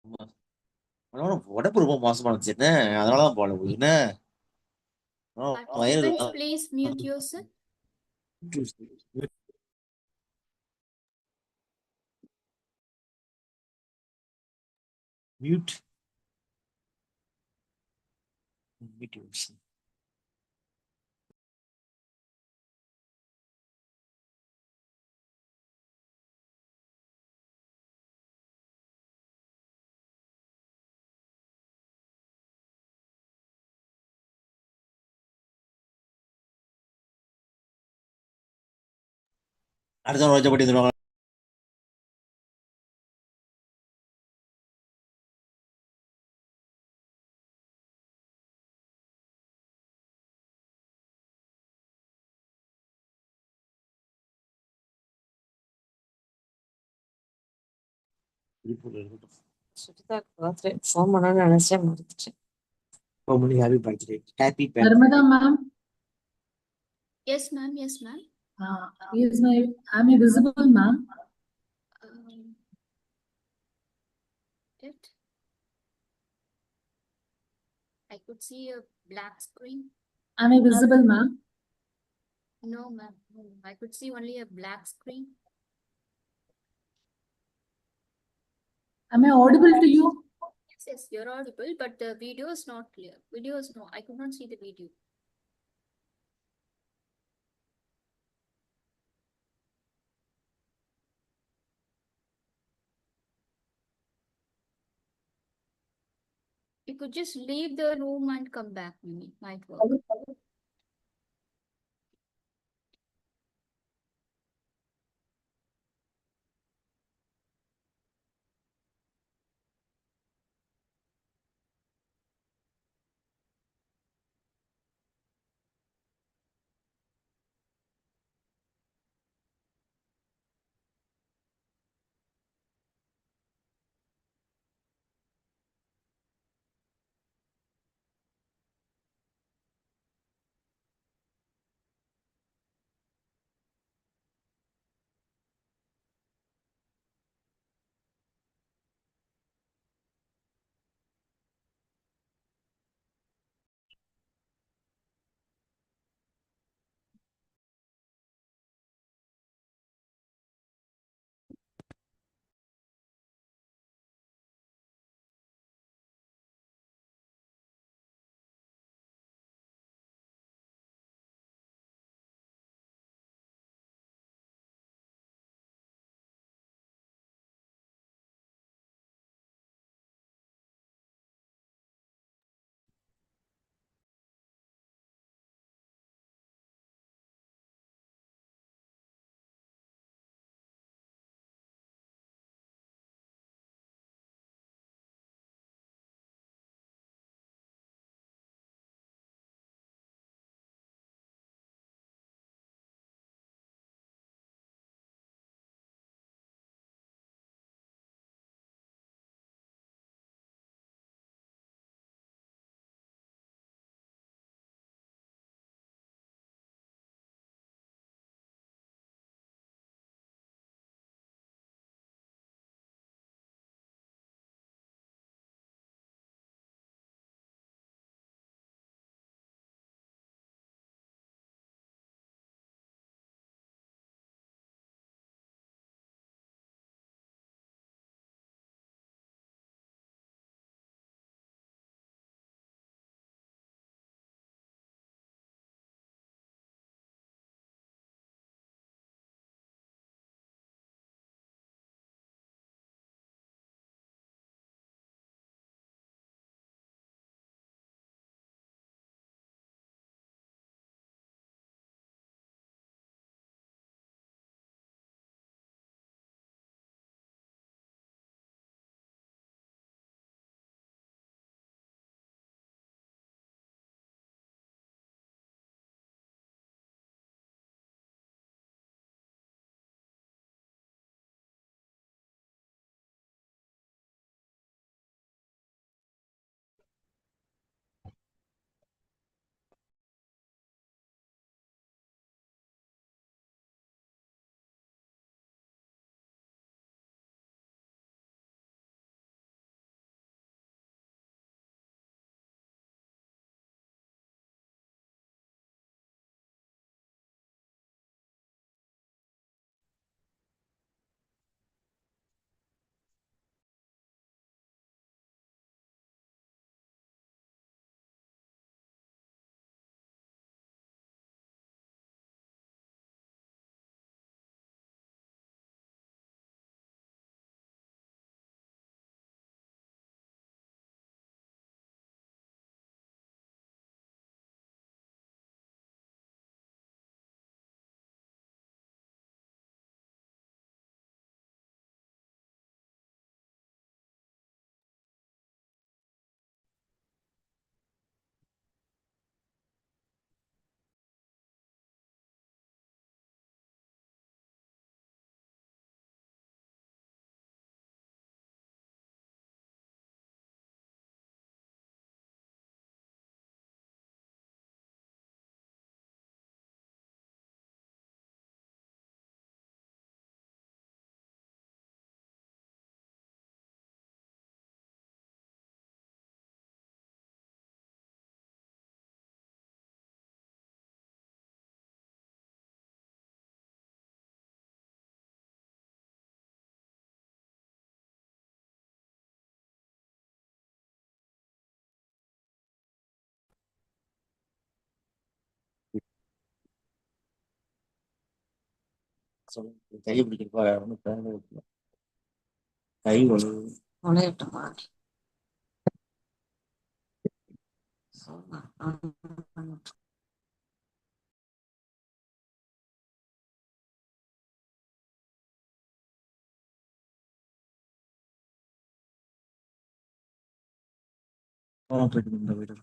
ஆமா. ஆனா உடம்பு ரொம்ப மோசமா இருந்துச்சு என்ன, அதனாலதான் போல உங்களுக்கு என்ன. வயிறு Participants, please mute yourself. Mute mute. அடுத்த ரோஜா பட்டி வந்துருவாங்க. சுஜிதாக்கு பர்த்டே ஃபோன் பண்ணணும்னு நினைச்சேன், மறந்துட்டேன். Happy birthday, happy Narmada birthday. ma'am, Yes, ma'am. Yes, ma'am. am I visible ma'am? It. I could see a black screen. Am I visible ma'am? No, ma'am. No, I could see only a black screen. Am I audible to you? Yes, yes, you're audible, but the video is not clear. Video is no, I could not see the video. You could just leave the room and come back, maybe. Might work. சொல்லு கை பிடிக்கிறப்பா ஒன்றும் கை வலு நுழையட்டுமா சொல்லுங்க. இந்த வீடு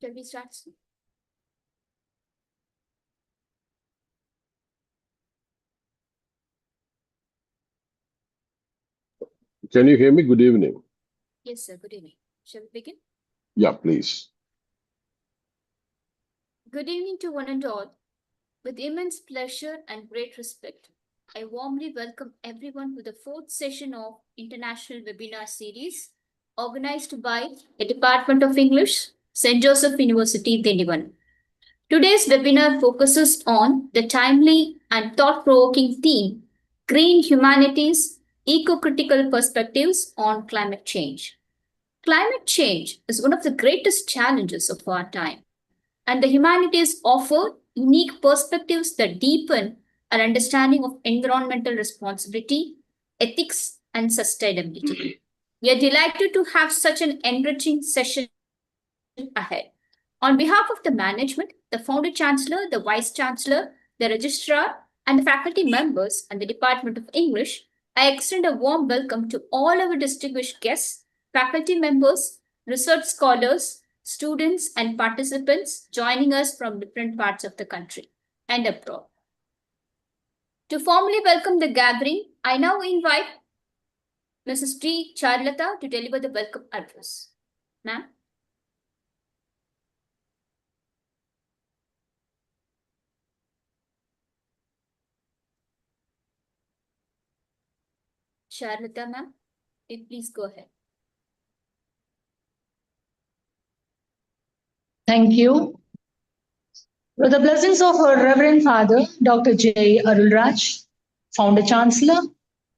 Shall we start? Can you hear me? Good evening. Yes, sir. Good evening. Shall we begin? Yeah, please. Good evening to one and all. With immense pleasure and great respect, I warmly welcome everyone to the fourth session of International Webinar Series organized by the Department of English, St. Joseph University, Dindivan. Today's webinar focuses on the timely and thought-provoking theme, Green Humanities, Eco-Critical Perspectives on Climate Change. Climate change is one of the greatest challenges of our time, and the humanities offer unique perspectives that deepen our understanding of environmental responsibility, ethics, and sustainability. We are delighted to have such an enriching session ahead. On behalf of the management, the Founder Chancellor, the Vice Chancellor, the Registrar, and the faculty members and the Department of English, I extend a warm welcome to all our distinguished guests, faculty members, research scholars, students, and participants joining us from different parts of the country and abroad. To formally welcome the gathering, I now invite Mrs. T. Charlata to deliver the welcome address. Ma'am. Charlata, ma'am, please go ahead. Thank you. With the blessings of our Reverend Father, Dr. J. Arulraj, Founder Chancellor,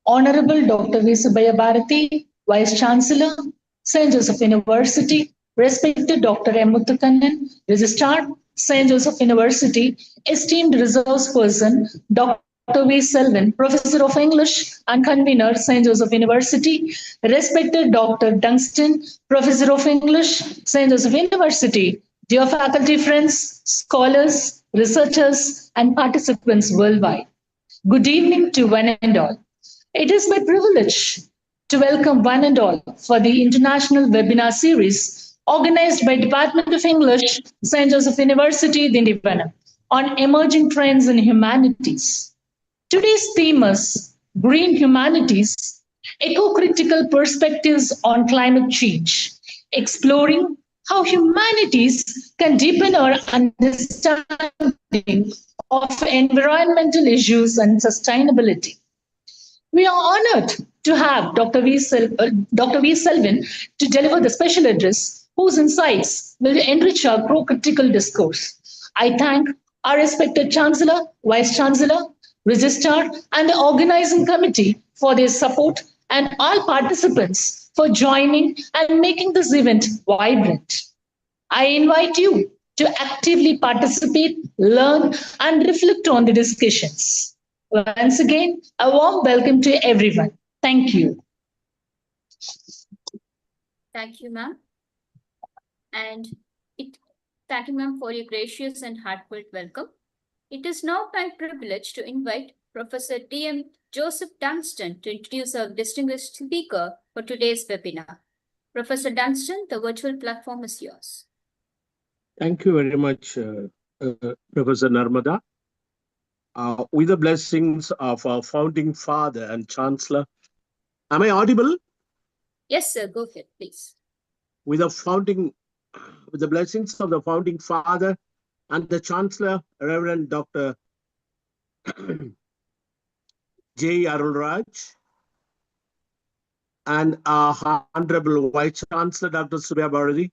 Honorable Dr. V. Subbiah Bharati, Vice Chancellor, St. Joseph University, respected Dr. M. Muthukannan, Registrar, St. Joseph University, esteemed resource person, Dr. V. Selvin, Professor of English and Convener, St. Joseph University, respected Dr. Dunstan, Professor of English, St. Joseph University, dear faculty friends, scholars, researchers, and participants worldwide. Good evening to one and all. It is my privilege to welcome one and all for the international webinar series organized by Department of English, St. Joseph University, Dindivanam, on emerging trends in humanities. Today's theme is Green Humanities, Eco-Critical Perspectives on Climate Change, exploring how humanities can deepen our understanding of environmental issues and sustainability. We are honored to have Dr. V. Selvin to deliver the special address, whose insights will enrich our pro-critical discourse. I thank our respected Chancellor, Vice Chancellor, Registrar, and the organizing committee for their support, and all participants for joining and making this event vibrant. I invite you to actively participate, learn, and reflect on the discussions. Once again, a warm welcome to everyone. Thank you. Thank you, ma'am. And thank you, ma'am, for your gracious and heartfelt welcome. It is now my privilege to invite Professor D.M. Joseph Dunstan to introduce our distinguished speaker for today's webinar. Professor Dunstan, the virtual platform is yours. Thank you very much, Professor Narmada. With the blessings of our founding father and chancellor. Am I audible? Yes, sir. Go ahead, please. With the blessings of the founding father and the chancellor, Reverend Dr. J. Arulraj, and our Honorable Vice Chancellor, Dr. Subbiah Bharati,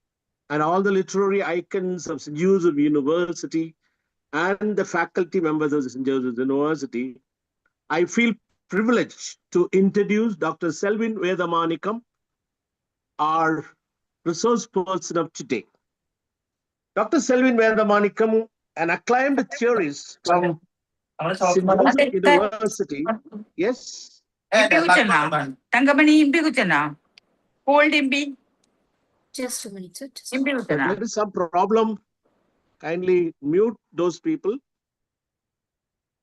and all the literary icons of St. Joseph University and the faculty members of St. Joseph University, I feel privileged to introduce Dr. Selvin Vedamanikam, our resource person of today. Dr. Selvin Vedamanikam, an acclaimed theorist from St. Joseph University. Yes? Hold imbi. Just a minute, sir. There is some problem. Kindly mute those people.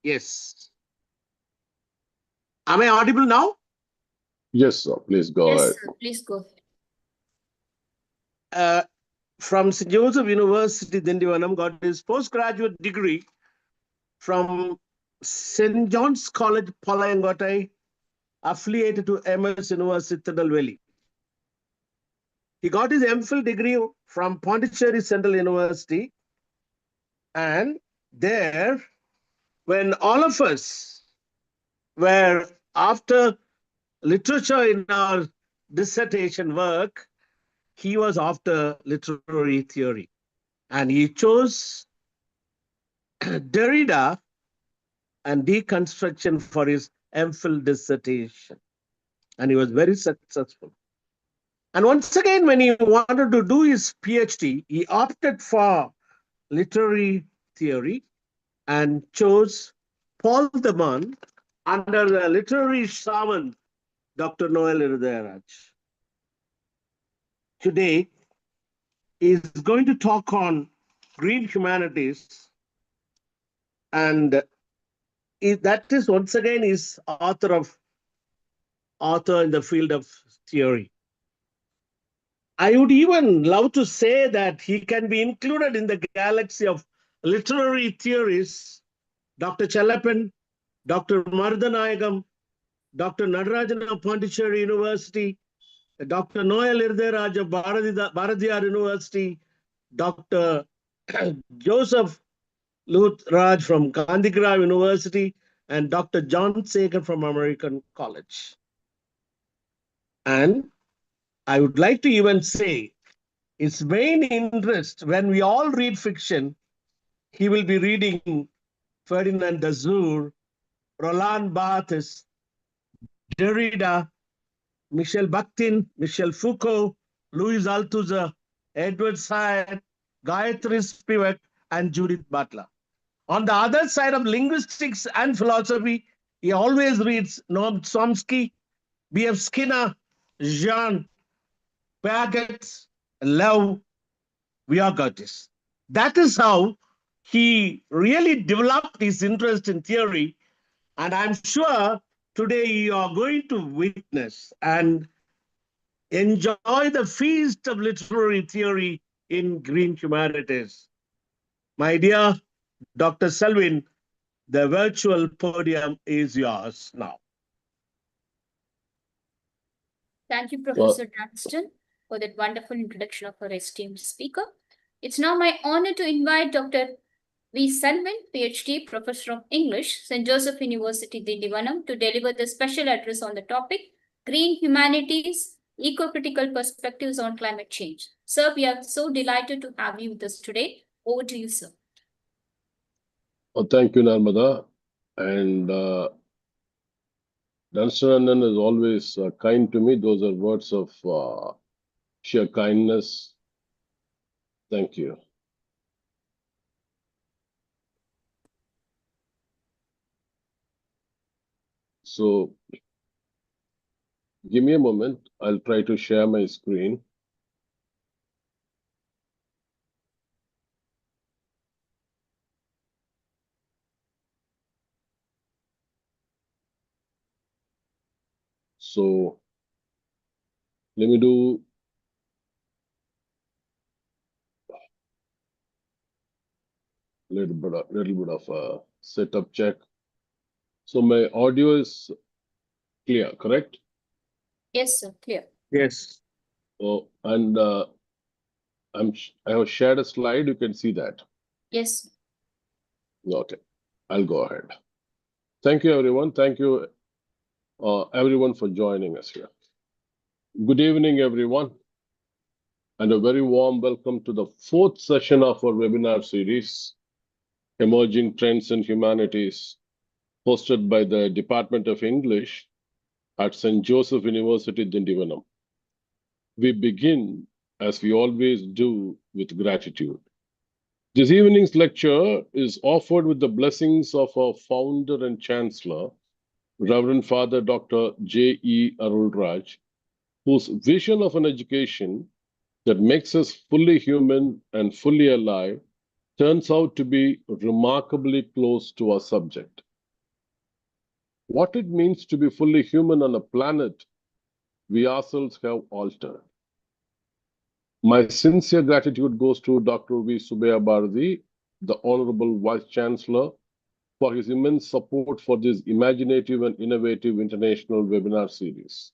Yes. Am I audible now? Yes, sir. Please go Yes, ahead. sir. Please go ahead. From St. Joseph University, Dindivanam, got his postgraduate degree from St. John's College, Palayangotai, affiliated to MS University, Tirunelveli. He got his MPhil degree from Pondicherry Central University. And there, when all of us were after literature in our dissertation work, he was after literary theory. And he chose Derrida and deconstruction for his MPhil dissertation. And he was very successful. And once again, when he wanted to do his PhD, he opted for literary theory and chose Paul de Man under the literary shaman, Dr. Noel Irudayaraj. Today, he is going to talk on green humanities, and that is once again his author in the field of theory. I would even love to say that he can be included in the galaxy of literary theories. Dr. Chalapan, Dr. Mardhanayagam, Dr. Nadarajan of Pondicherry University, Dr. Noel Irudayaraj of Bharatiyar University, Dr. Joseph Raj from Gandhigram University, and Dr. John Sager from American College. And I would like to even say his main interest, when we all read fiction, he will be reading Ferdinand de Saussure, Roland Barthes, Derrida, Michel Bakhtin, Michel Foucault, Louis Althusser, Edward Said, Gayatri Spivak, and Judith Butler. On the other side of linguistics and philosophy, he always reads Noam Chomsky, B.F. Skinner, Jean Piaget, Lev Vygotsky. That is how he really developed his interest in theory. And I'm sure today you are going to witness and enjoy the feast of literary theory in green humanities. My dear Dr. Selwyn, the virtual podium is yours now. Thank you, Professor Dunstan, for that wonderful introduction of our esteemed speaker. It's now my honor to invite Dr. V. Selwyn, PhD, Professor of English, St. Joseph University, Dindivanam, to deliver the special address on the topic, Green Humanities, Eco-Critical Perspectives on Climate Change. Sir, we are so delighted to have you with us today. Over to you, sir. Well, thank you, Narmada. And Dunstan is always kind to me. Those are words of sheer kindness. Thank you. So, give me a moment. I'll try to share my screen. So, let me do a little bit of a setup check. So, my audio is clear, correct? Yes, sir, clear. Yes. Oh, and I have shared a slide. You can see that. Yes, sir. Okay, I'll go ahead. Thank you, everyone. Thank you, everyone, for joining us here. Good evening, everyone, and a very warm welcome to the 4th session of our webinar series, Emerging Trends in Humanities, hosted by the Department of English at St. Joseph University, Dindivanam. We begin, as we always do, with gratitude. This evening's lecture is offered with the blessings of our founder and chancellor, Reverend Father Dr. J.E. Arulraj, whose vision of an education that makes us fully human and fully alive turns out to be remarkably close to our subject. What it means to be fully human on a planet we ourselves have altered. My sincere gratitude goes to Dr. V. Subbiah Bharati, the Honorable Vice Chancellor, for his immense support for this imaginative and innovative international webinar series.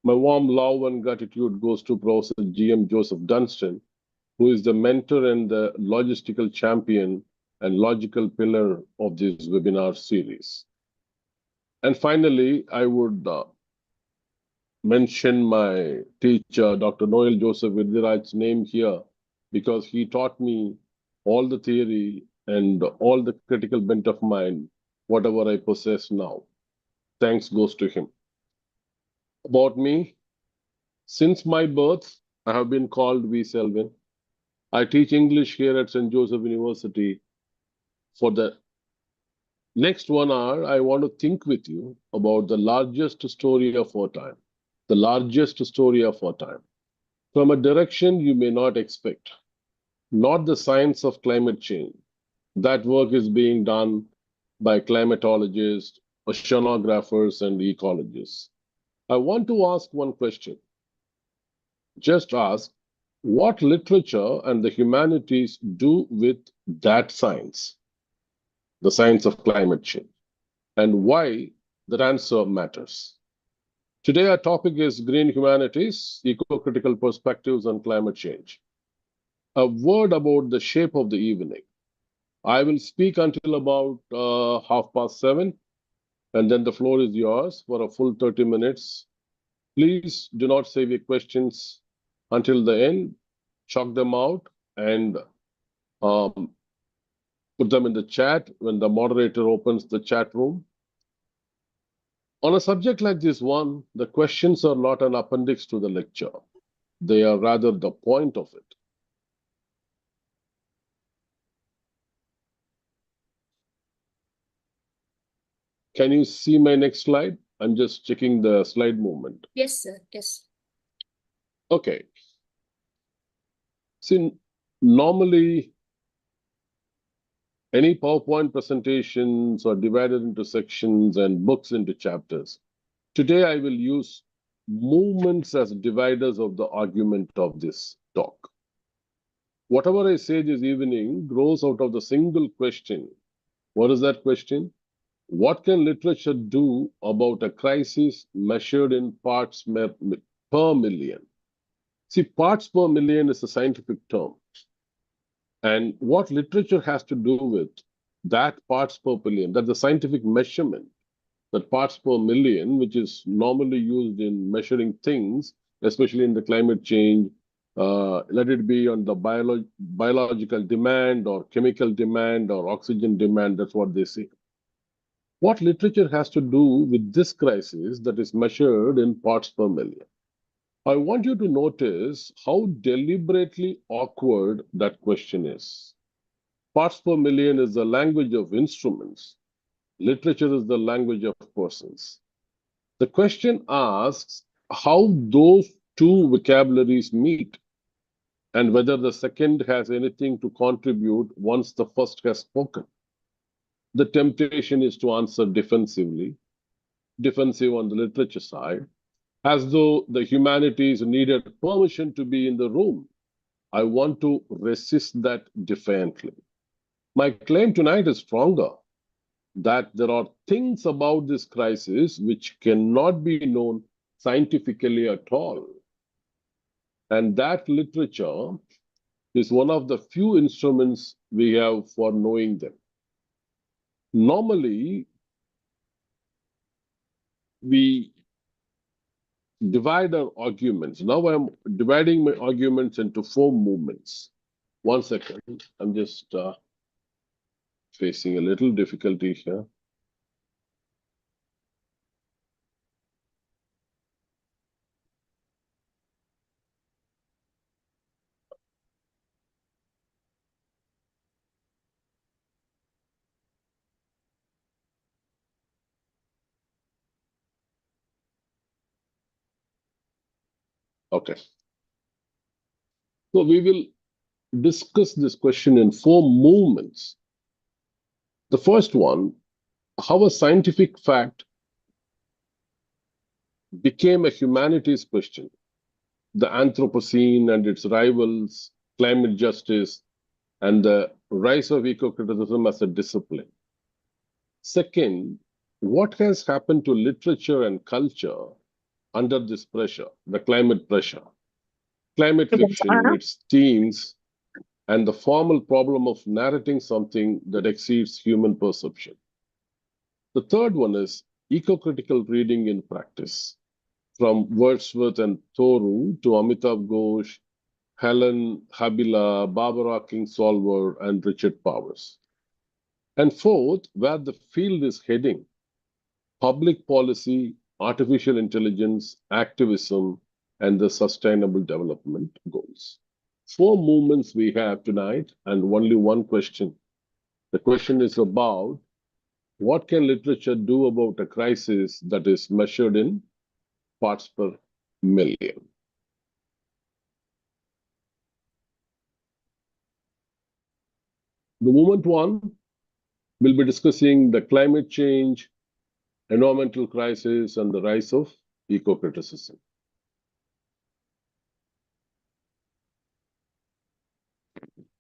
My warm love and gratitude goes to Professor G.M. Joseph Dunstan, who is the mentor and the logistical champion and logical pillar of this webinar series. And finally, I would mention my teacher, Dr. Noel Joseph Irudayaraj's name here, because he taught me all the theory and all the critical bent of mind, whatever I possess now. Thanks goes to him. About me, Since my birth, I have been called V. Selvin. I teach English here at St. Joseph University. For the next 1 hour, I want to think with you about the largest story of our time. The largest story of our time. From a direction you may not expect. Not the science of climate change. That work is being done by climatologists, oceanographers, and ecologists. I want to ask one question. Just ask, what literature and the humanities do with that science, the science of climate change, and why that answer matters. Today, our topic is Green Humanities, Eco-Critical Perspectives on Climate Change. A word about the shape of the evening. I will speak until about 7:30, and then the floor is yours for a full 30 minutes. Please do not save your questions until the end. Chalk them out and put them in the chat when the moderator opens the chat room. On a subject like this one, the questions are not an appendix to the lecture. They are rather the point of it. Can you see my next slide? I'm just checking the slide movement. Yes, sir. Yes. Okay. See, normally, any PowerPoint presentations are divided into sections and books into chapters. Today, I will use movements as dividers of the argument of this talk. Whatever I say this evening grows out of the single question. What is that question? What can literature do about a crisis measured in parts per million? See, parts per million is a scientific term. And what literature has to do with that parts per billion, that's the scientific measurement, that parts per million, which is normally used in measuring things, especially in the climate change, let it be on the biological demand or chemical demand or oxygen demand, that's what they say. What literature has to do with this crisis that is measured in parts per million? I want you to notice how deliberately awkward that question is. Parts per million is the language of instruments. Literature is the language of persons. The question asks how those two vocabularies meet and whether the second has anything to contribute once the first has spoken. The temptation is to answer defensively, defensive on the literature side, as though the humanities needed permission to be in the room. I want to resist that defiantly. My claim tonight is stronger, that there are things about this crisis which cannot be known scientifically at all. And that literature is one of the few instruments we have for knowing them. Normally, we divide our arguments. Now I'm dividing my arguments into 4 movements. 1 second, I'm just facing a little difficulty here. Okay. So we will discuss this question in 4 movements. The first one, how a scientific fact became a humanities question. The Anthropocene and its rivals, climate justice, and the rise of eco-criticism as a discipline. Second, what has happened to literature and culture under this pressure, the climate pressure? Climate fiction, its themes, and the formal problem of narrating something that exceeds human perception. The third one is eco-critical reading in practice, from Wordsworth and Thoreau to Amitav Ghosh, Helen Habila, Barbara Kingsolver, and Richard Powers. And fourth, where the field is heading, public policy, artificial intelligence, activism, and the Sustainable Development Goals. 4 movements we have tonight and only one question. The question is about what can literature do about a crisis that is measured in parts per million? The movement 1 will be discussing the climate change, environmental crisis, and the rise of eco-criticism.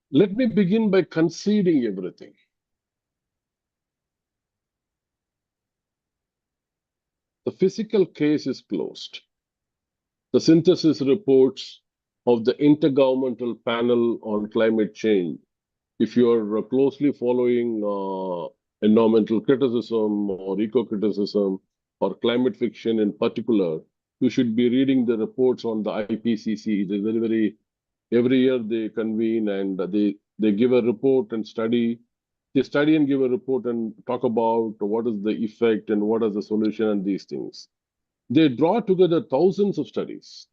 Let me begin by conceding everything. The physical case is closed. The synthesis reports of the Intergovernmental Panel on Climate Change, if you are closely following environmental criticism or eco-criticism or climate fiction in particular, you should be reading the reports on the IPCC. They're every year they convene and they give a report and study. They study and give a report and talk about what is the effect and what is the solution and these things. They draw together thousands of studies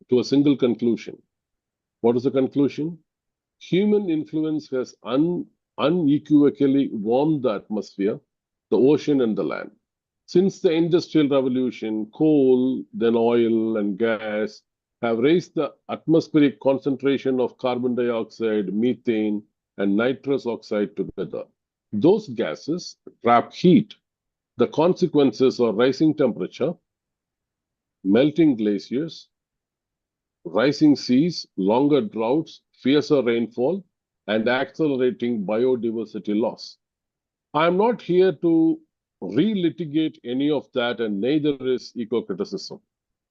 to a single conclusion. What is the conclusion? Human influence has unequivocally warmed the atmosphere, the ocean, and the land. Since the Industrial Revolution, coal, then oil and gas have raised the atmospheric concentration of carbon dioxide, methane, and nitrous oxide together. Those gases trap heat. The consequences are rising temperature, melting glaciers, rising seas, longer droughts, fiercer rainfall, and accelerating biodiversity loss. I am not here to relitigate any of that, and neither is eco-criticism.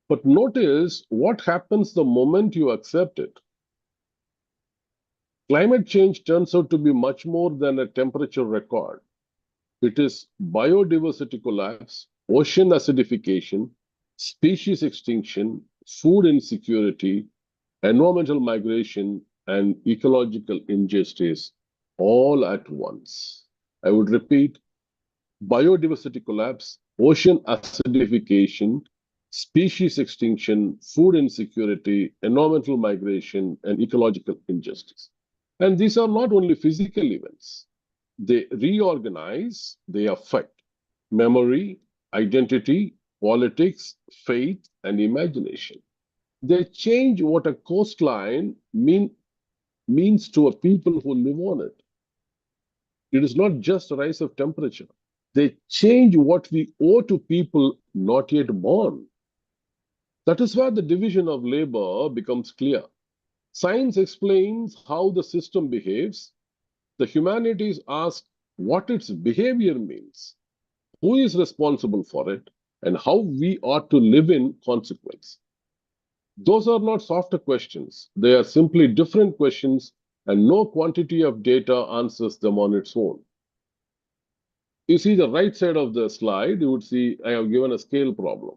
But notice what happens the moment you accept it. Climate change turns out to be much more than a temperature record. It is biodiversity collapse, ocean acidification, species extinction, food insecurity, environmental migration, and ecological injustice all at once. I would repeat, biodiversity collapse, ocean acidification, species extinction, food insecurity, environmental migration, and ecological injustice. And these are not only physical events. They reorganize, they affect memory, identity, politics, faith, and imagination. They change what a coastline means to a people who live on it. It is not just a rise of temperature. They change what we owe to people not yet born. That is where the division of labor becomes clear. Science explains how the system behaves. The humanities ask what its behavior means, who is responsible for it, and how we ought to live in consequence. Those are not softer questions. They are simply different questions, and no quantity of data answers them on its own. You see the right side of the slide, you would see I have given a scale problem.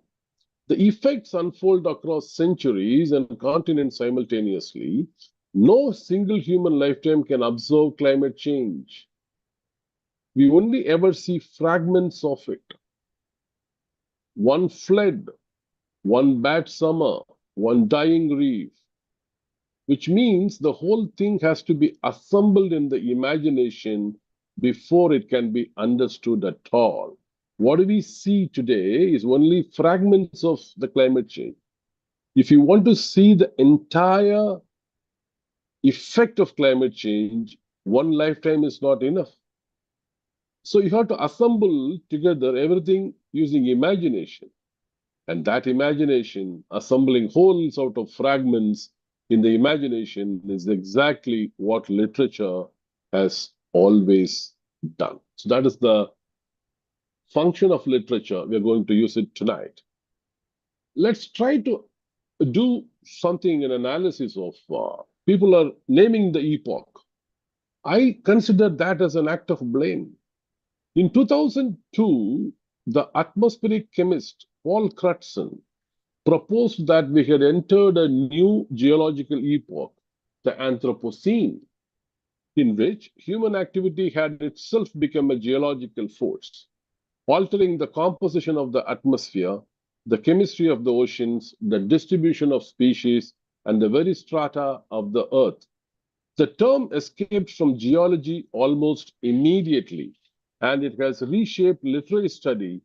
The effects unfold across centuries and continents simultaneously. No single human lifetime can observe climate change. We only ever see fragments of it. One flood, one bad summer, one dying reef, which means the whole thing has to be assembled in the imagination before it can be understood at all. What we see today is only fragments of the climate change. If you want to see the entire effect of climate change, one lifetime is not enough. So you have to assemble together everything using imagination. And that imagination, assembling wholes out of fragments in the imagination, is exactly what literature has always done. So that is the function of literature. We are going to use it tonight. Let's try to do something, an analysis of people are naming the epoch. I consider that as an act of blame. In 2002, the atmospheric chemist Paul Crutzen proposed that we had entered a new geological epoch, the Anthropocene, in which human activity had itself become a geological force, altering the composition of the atmosphere, the chemistry of the oceans, the distribution of species, and the very strata of the earth. The term escaped from geology almost immediately, and it has reshaped literary study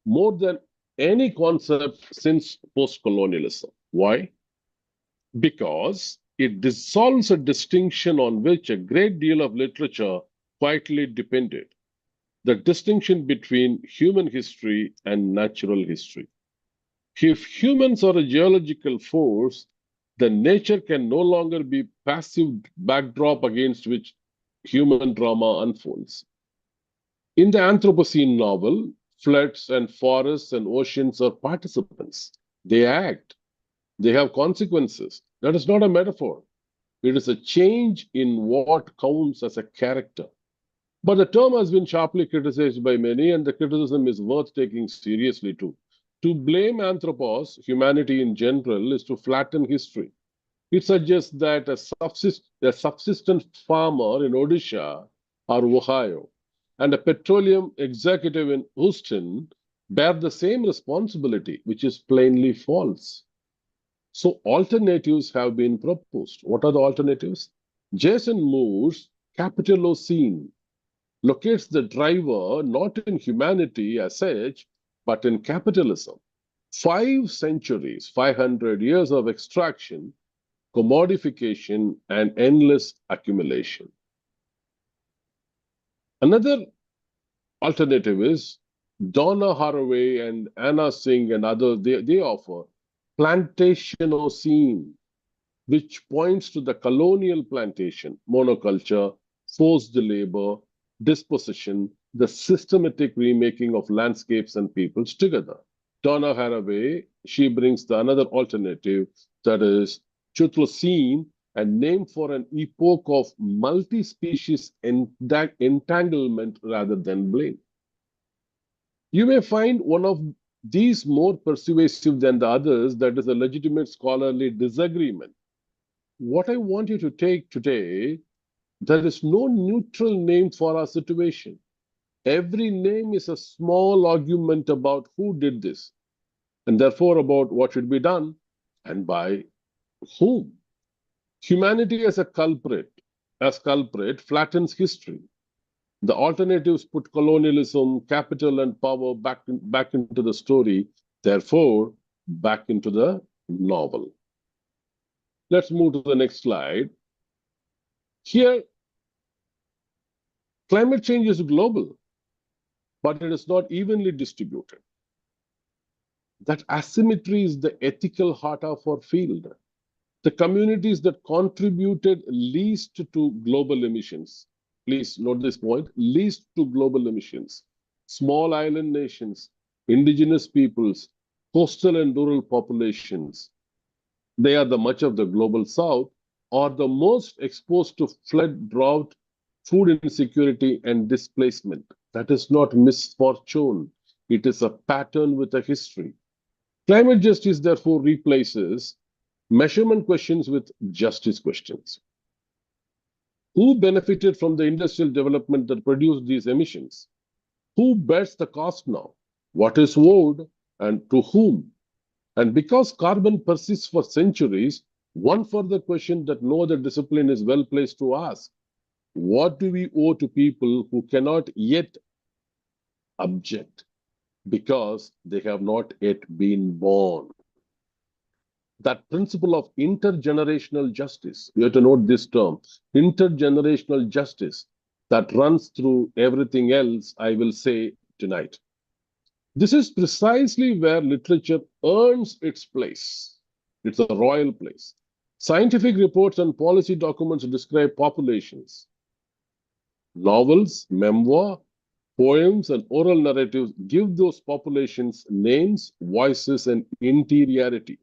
more than any concept since post-colonialism. Why? Because it dissolves a distinction on which a great deal of literature quietly depended, the distinction between human history and natural history. If humans are a geological force, then nature can no longer be passive backdrop against which human drama unfolds. In the Anthropocene novel, floods and forests and oceans are participants. They act. They have consequences. That is not a metaphor. It is a change in what counts as a character. But the term has been sharply criticized by many, and the criticism is worth taking seriously too. To blame anthropos, humanity in general, is to flatten history. It suggests that a subsistent farmer in Odisha or Ohio and a petroleum executive in Houston bear the same responsibility, which is plainly false. So alternatives have been proposed. What are the alternatives? Jason Moore's Capitalocene locates the driver not in humanity as such, but in capitalism. 5 centuries, 500 years of extraction, commodification, and endless accumulation. Another alternative is Donna Haraway and Anna Singh and others, they offer Plantationocene, which points to the colonial plantation, monoculture, forced labor, dispossession, the systematic remaking of landscapes and peoples together. Donna Haraway, she brings another alternative, that is Chuthlocene, and named for an epoch of multi-species entanglement rather than blame. You may find one of these more persuasive than the others, that is a legitimate scholarly disagreement. What I want you to take today, there is no neutral name for our situation. Every name is a small argument about who did this, and therefore about what should be done and by whom. Humanity as culprit flattens history. The alternatives put colonialism, capital, and power back into the story, therefore back into the novel. Let's move to the next slide. Here, climate change is global, but it is not evenly distributed. That asymmetry is the ethical heart of our field. The communities that contributed least to global emissions, please note this point, least to global emissions, small island nations, indigenous peoples, coastal and rural populations, they are the much of the global south, are the most exposed to flood, drought, food insecurity, and displacement. That is not misfortune. It is a pattern with a history. Climate justice, therefore, replaces measurement questions with justice questions. Who benefited from the industrial development that produced these emissions? Who bears the cost now? What is owed and to whom? And because carbon persists for centuries, one further question that no other discipline is well placed to ask: what do we owe to people who cannot yet object because they have not yet been born? That principle of intergenerational justice, you have to note this term, intergenerational justice, that runs through everything else I will say tonight. This is precisely where literature earns its place. It's a royal place. Scientific reports and policy documents describe populations. Novels, memoir, poems, and oral narratives give those populations names, voices, and interiority.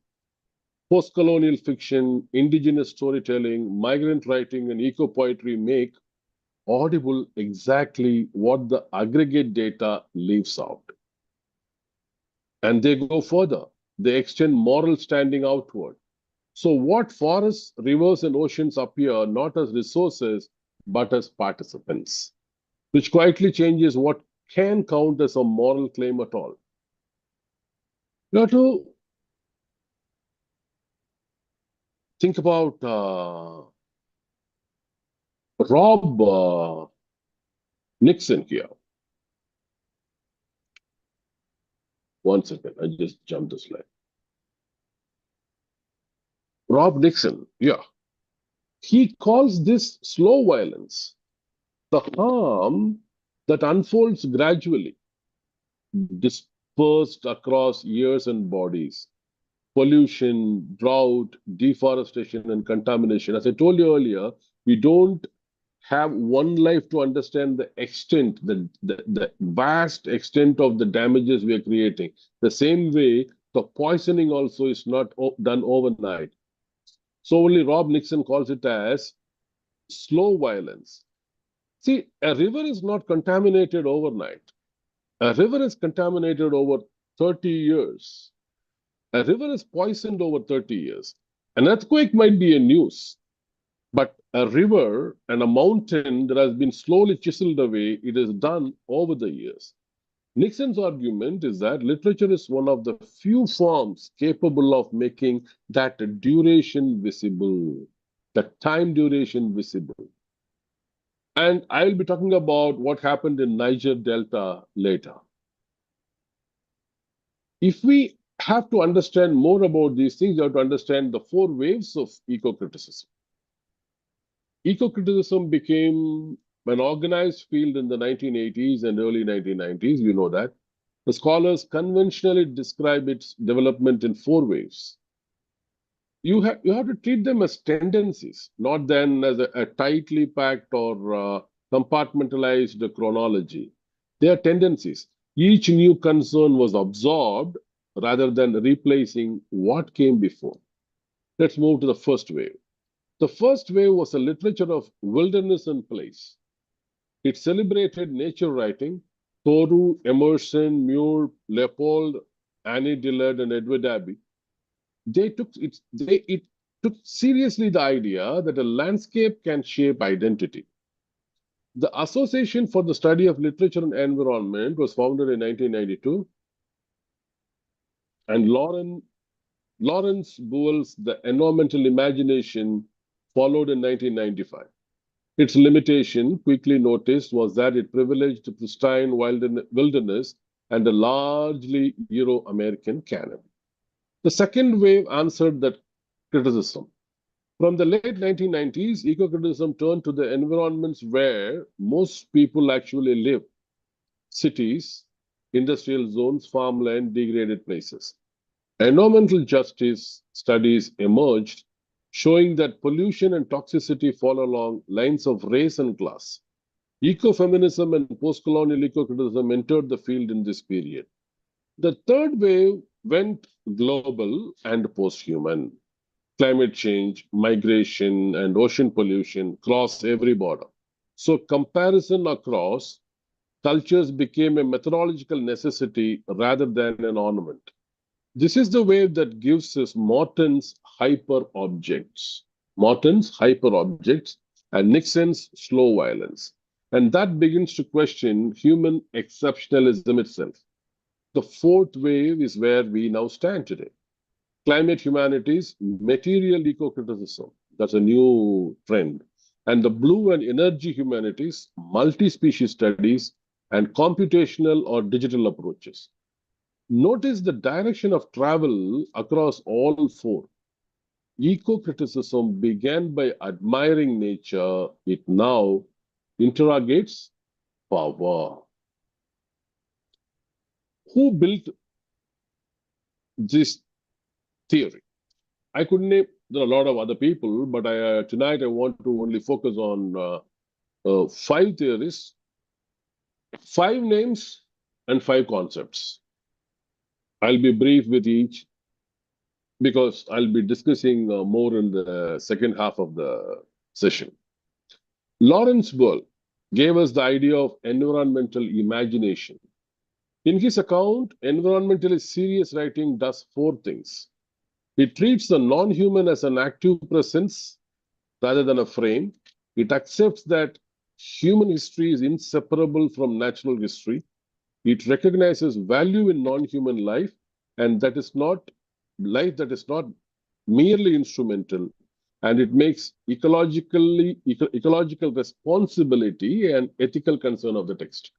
Post-colonial fiction, indigenous storytelling, migrant writing, and eco-poetry make audible exactly what the aggregate data leaves out. And they go further. They extend moral standing outward. So what forests, rivers, and oceans appear not as resources, but as participants, which quietly changes what can count as a moral claim at all. You have to think about Rob Nixon here. One second, I just jumped the slide. Rob Nixon, yeah. He calls this slow violence, the harm that unfolds gradually, dispersed across years and bodies. Pollution, drought, deforestation, and contamination. As I told you earlier, we don't have one life to understand the extent, the vast extent of the damages we are creating. The same way, the poisoning also is not done overnight. So only Rob Nixon calls it as slow violence. See, a river is not contaminated overnight. A river is contaminated over 30 years. A river is poisoned over 30 years. An earthquake might be a news, but a river and a mountain that has been slowly chiseled away, it is done over the years. Nixon's argument is that literature is one of the few forms capable of making that duration visible, the time duration visible. And I'll be talking about what happened in Niger Delta later. If we have to understand more about these things, you have to understand the 4 waves of eco-criticism. Eco-criticism became an organized field in the 1980s and early 1990s, we know that. The scholars conventionally describe its development in 4 waves. You have to treat them as tendencies, not then as a tightly packed or compartmentalized chronology. They are tendencies. Each new concern was absorbed rather than replacing what came before. Let's move to the first wave. The first wave was a literature of wilderness and place. It celebrated nature writing. Thoreau, Emerson, Muir, Leopold, Annie Dillard, and Edward Abbey. It took seriously the idea that a landscape can shape identity. The Association for the Study of Literature and Environment was founded in 1992. And Lawrence Buell's The Environmental Imagination followed in 1995. Its limitation, quickly noticed, was that it privileged pristine wilderness and a largely Euro-American canon. The second wave answered that criticism. From the late 1990s, eco-criticism turned to the environments where most people actually live. Cities, industrial zones, farmland, degraded places. Environmental justice studies emerged, showing that pollution and toxicity fall along lines of race and class. Ecofeminism and post-colonial eco-criticism entered the field in this period. The third wave went global and post-human. Climate change, migration, and ocean pollution cross every border. So comparison across cultures became a methodological necessity rather than an ornament. This is the wave that gives us Morton's hyper-objects. And Nixon's slow violence. And that begins to question human exceptionalism itself. The fourth wave is where we now stand today. Climate humanities, material eco-criticism. That's a new trend. And the blue and energy humanities, multi-species studies, and computational or digital approaches. Notice the direction of travel across all 4. Eco-criticism began by admiring nature. It now interrogates power. Who built this theory? I could name, there are a lot of other people, but tonight I want to only focus on 5 theories, 5 names, and 5 concepts. I'll be brief with each because I'll be discussing more in the second half of the session. Lawrence Buell gave us the idea of environmental imagination. In his account, environmentally serious writing does 4 things. It treats the non-human as an active presence rather than a frame. It accepts that human history is inseparable from natural history. It recognizes value in non-human life and that is not life that is not merely instrumental, and it makes ecological responsibility and ethical concern of the text.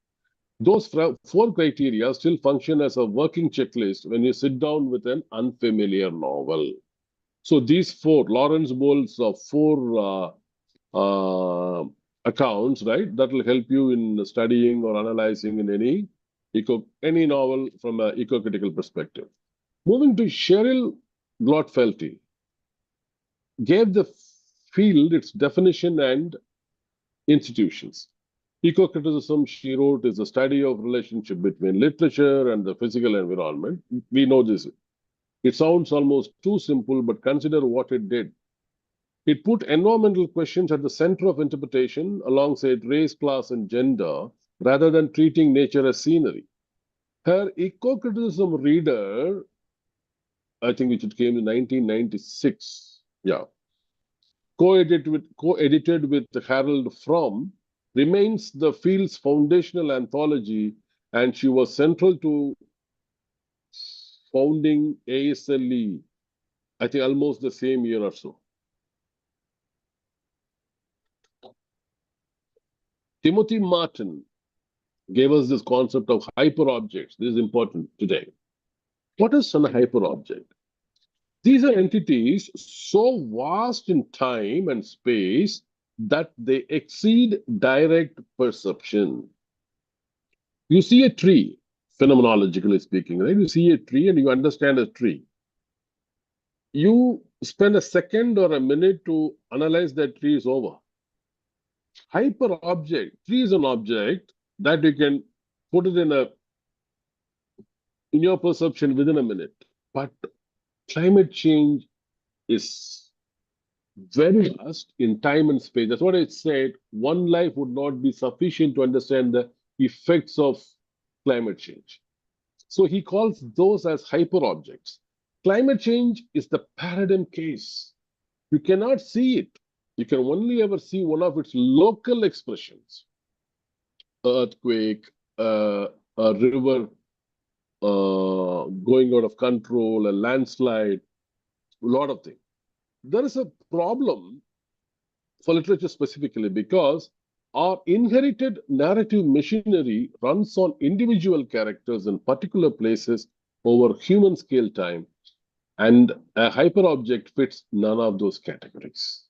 Those four criteria still function as a working checklist when you sit down with an unfamiliar novel. So these four, Lawrence Bowles' four accounts, right, that will help you in studying or analyzing in any novel from an eco-critical perspective. Moving to Cheryl Glotfelty, gave the field its definition and institutions. Eco-criticism, she wrote, is a study of relationship between literature and the physical environment. We know this. It sounds almost too simple, but consider what it did. It put environmental questions at the center of interpretation alongside race, class, and gender, rather than treating nature as scenery. Her eco-criticism reader, I think which it came in 1996, yeah, co-edited with Harold Fromm, remains the field's foundational anthology, and she was central to founding ASLE, I think almost the same year or so. Timothy Martin gave us this concept of hyperobjects. This is important today. What is a hyperobject? These are entities so vast in time and space that they exceed direct perception. You see a tree, phenomenologically speaking, right? You see a tree and you understand a tree. You spend a second or a minute to analyze that tree is over. Hyperobject, tree is an object that you can put it in your perception within a minute. But climate change is very vast in time and space. That's what I said. One life would not be sufficient to understand the effects of climate change. So he calls those as hyperobjects. Climate change is the paradigm case. You cannot see it. You can only ever see one of its local expressions. Earthquake, a river going out of control, a landslide, a lot of things. There is a problem for literature specifically because our inherited narrative machinery runs on individual characters in particular places over human scale time, and a hyperobject fits none of those categories.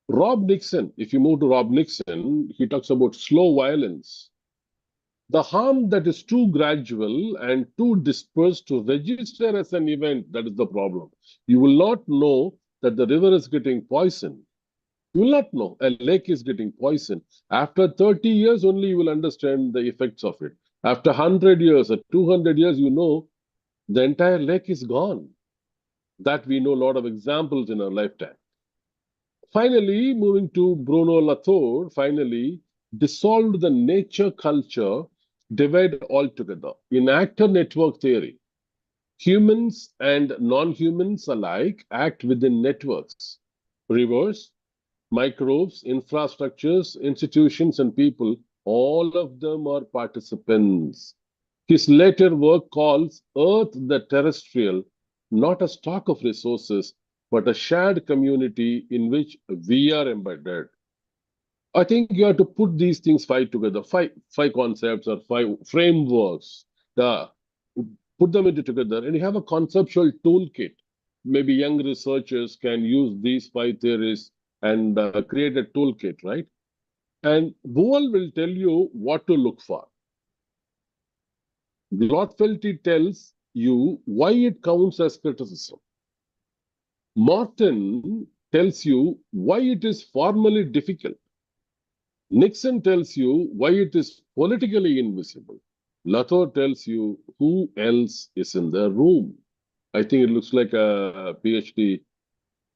Rob Nixon, if you move to Rob Nixon, he talks about slow violence. The harm that is too gradual and too dispersed to register as an event, that is the problem. You will not know that the river is getting poisoned. You will not know a lake is getting poisoned. After 30 years only you will understand the effects of it. After 100 years or 200 years, you know the entire lake is gone. That we know a lot of examples in our lifetime. Finally, moving to Bruno Latour, dissolved the nature-culture divide altogether. In actor network theory, humans and non-humans alike act within networks. Rivers, microbes, infrastructures, institutions, and people, all of them are participants. His later work calls Earth the terrestrial, not a stock of resources, but a shared community in which we are embedded. I think you have to put these things together, five concepts or five frameworks, put them together, and you have a conceptual toolkit. Maybe young researchers can use these 5 theories and create a toolkit, right? And Boole will tell you what to look for. Glotfelty tells you why it counts as criticism. Martin tells you why it is formally difficult. Nixon tells you why it is politically invisible. Latour tells you who else is in the room. I think it looks like a PhD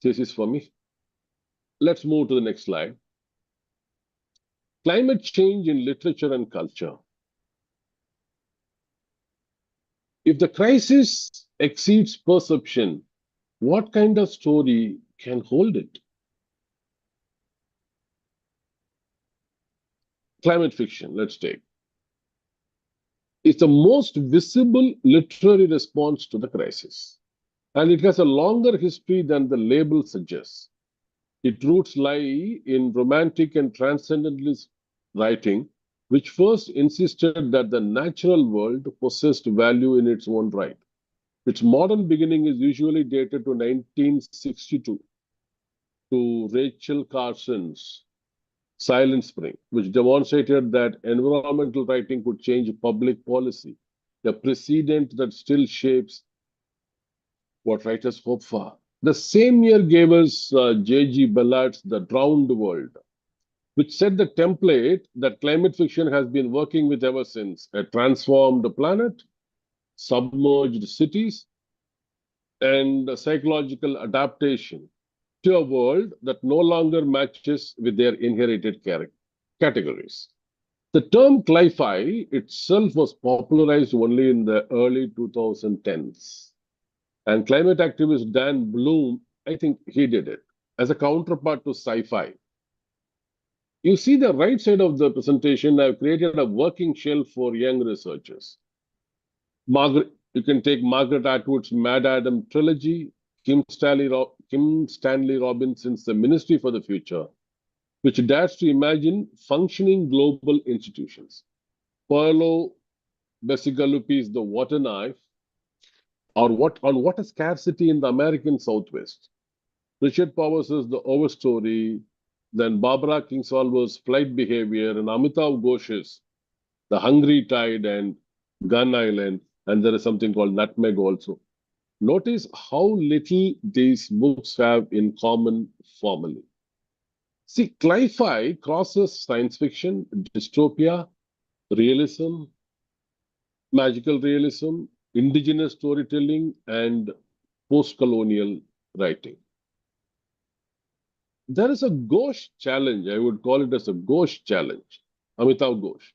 thesis for me. Let's move to the next slide. Climate change in literature and culture. If the crisis exceeds perception, what kind of story can hold it? Climate fiction, let's take. It's the most visible literary response to the crisis. And it has a longer history than the label suggests. Its roots lie in romantic and transcendentalist writing, which first insisted that the natural world possessed value in its own right. Its modern beginning is usually dated to 1962, to Rachel Carson's Silent Spring, which demonstrated that environmental writing could change public policy, a precedent that still shapes what writers hope for. The same year gave us J.G. Ballard's The Drowned World, which set the template that climate fiction has been working with ever since: a transformed planet, submerged cities, and a psychological adaptation to a world that no longer matches with their inherited categories. The term cli-fi itself was popularized only in the early 2010s. And climate activist Dan Bloom, I think he did it, as a counterpart to sci-fi. You see the right side of the presentation, I've created a working shelf for young researchers. You can take Margaret Atwood's Mad Adam trilogy, Kim Stanley Robinson's The Ministry for the Future, which dares to imagine functioning global institutions. Paolo Bacigalupi's The Water Knife, or Water Scarcity in the American Southwest. Richard Powers' The Overstory, then Barbara Kingsolver's Flight Behavior, and Amitav Ghosh's The Hungry Tide and Gun Island, and there is something called Nutmeg also. Notice how little these books have in common formally. See, cli-fi crosses science fiction, dystopia, realism, magical realism, indigenous storytelling, and post-colonial writing. There is a Ghosh challenge. I would call it as a Ghosh challenge, Amitav Ghosh.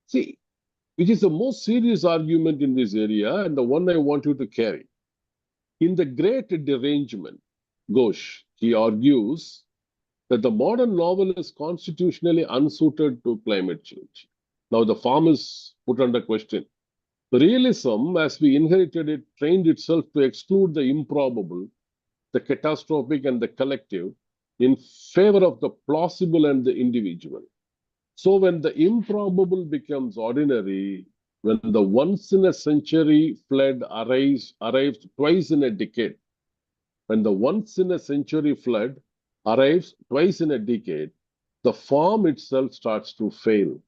See, which is the most serious argument in this area and the one I want you to carry. In The Great Derangement, Ghosh, he argues that the modern novel is constitutionally unsuited to climate change. Now the form is put under question. Realism, as we inherited it, trained itself to exclude the improbable, the catastrophic, and the collective in favor of the plausible and the individual. So when the improbable becomes ordinary, when the once-in-a-century flood arrives twice in a decade, when the once-in-a-century flood arrives twice in a decade, the form itself starts to fail.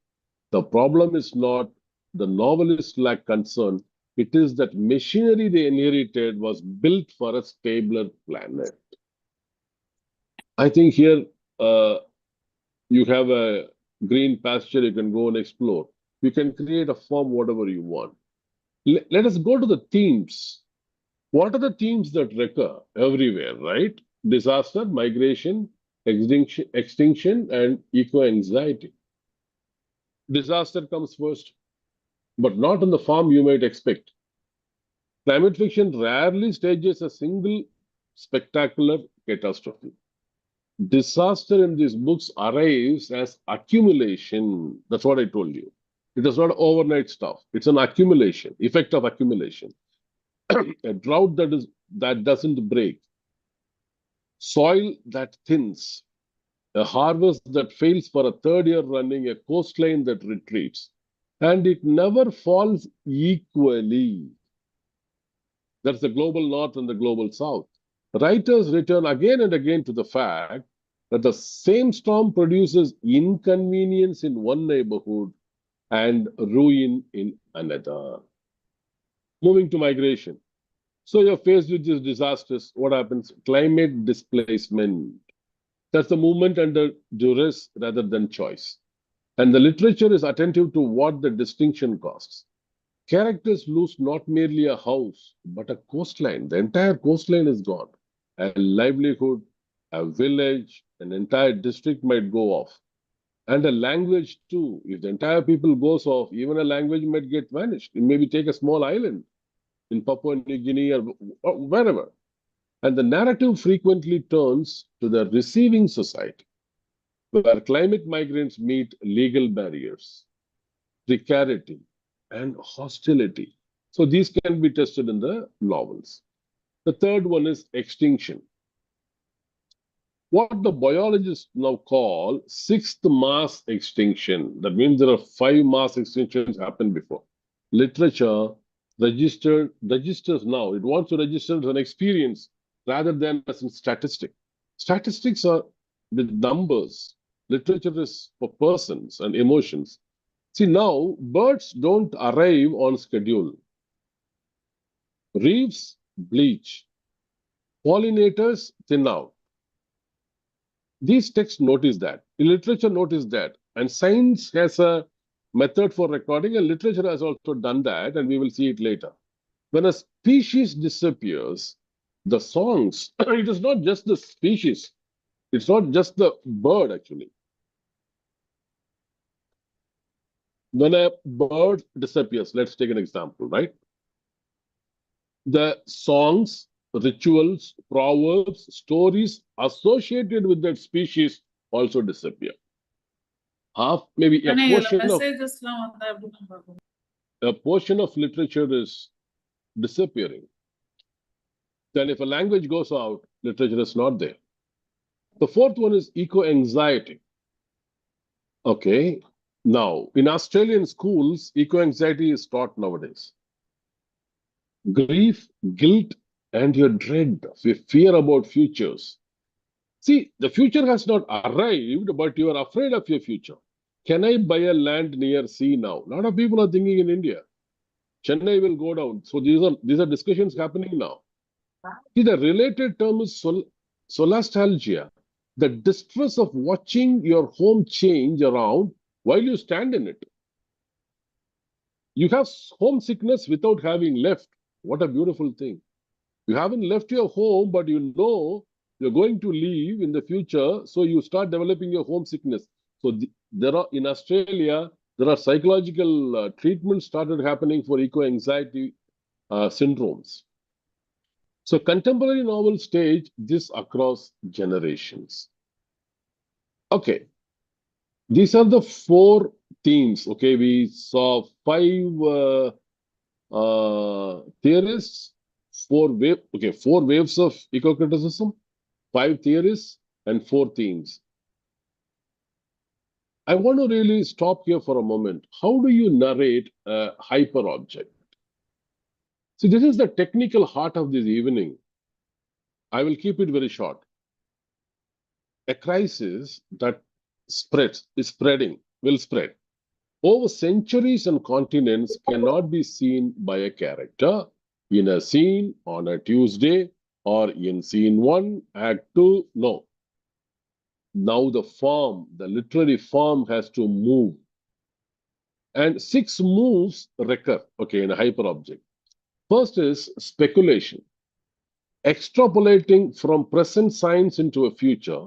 The problem is not the novelists lack concern, it is that machinery they inherited was built for a stabler planet. I think here you have a green pasture you can go and explore. You can create a form whatever you want. Let us go to the themes. What are the themes that recur everywhere, right? Disaster, migration, extinction, and eco-anxiety. Disaster comes first, but not in the form you might expect. Climate fiction rarely stages a single spectacular catastrophe. Disaster in these books arrives as accumulation. That's what I told you. It is not overnight stuff. It's an accumulation, effect of accumulation. A drought that doesn't break. Soil that thins. A harvest that fails for a third year running, a coastline that retreats. And it never falls equally. That's the global north and the global south. Writers return again and again to the fact that the same storm produces inconvenience in one neighborhood and ruin in another. Moving to migration. So you're faced with these disasters. What happens? Climate displacement. That's the movement under duress rather than choice. And the literature is attentive to what the distinction costs. Characters lose not merely a house, but a coastline. The entire coastline is gone. A livelihood, a village, an entire district might go off. And a language too. If the entire people goes off, even a language might get vanished. It maybe take a small island in Papua New Guinea or wherever. And the narrative frequently turns to the receiving society, where climate migrants meet legal barriers, precarity, and hostility. So these can be tested in the novels. The third one is extinction. What the biologists now call sixth mass extinction. That means there are 5 mass extinctions happened before. Literature registers now. It wants to register as an experience rather than as a statistic. Statistics are with numbers. Literature is for persons and emotions. See, now birds don't arrive on schedule. Reefs bleach. Pollinators thin out. These texts notice that. Literature notice that. And science has a method for recording, and literature has also done that, and we will see it later. When a species disappears, the songs, it is not just the species, it's not just the bird actually. When a bird disappears, let's take an example, right? The songs, rituals, proverbs, stories associated with that species also disappear. Maybe a portion of literature is disappearing. Then if a language goes out, literature is not there. The fourth one is eco-anxiety. Okay, now in Australian schools, eco-anxiety is taught nowadays. Grief, guilt, and your dread, your fear about futures. See, the future has not arrived, but you are afraid of your future. Can I buy a land near sea now? A lot of people are thinking in India. Chennai will go down. So these are discussions happening now. See, the related term is solastalgia, the distress of watching your home change around while you stand in it. You have homesickness without having left. What a beautiful thing. You haven't left your home, but you know you're going to leave in the future, so you start developing your homesickness. So there are in Australia, there are psychological treatments started happening for eco-anxiety syndromes. So contemporary novels stage this across generations. Okay, these are the 4 themes. Okay, we saw 5 theorists, 4 waves of eco-criticism, 5 theories, and 4 themes. I want to really stop here for a moment. How do you narrate a hyper-object? See, this is the technical heart of this evening. I will keep it very short. A crisis that will spread. Over centuries and continents cannot be seen by a character in a scene on a Tuesday or in scene 1, act 2, no. Now the literary form has to move. And 6 moves recur, okay, in a hyperobject. First is speculation. Extrapolating from present science into a future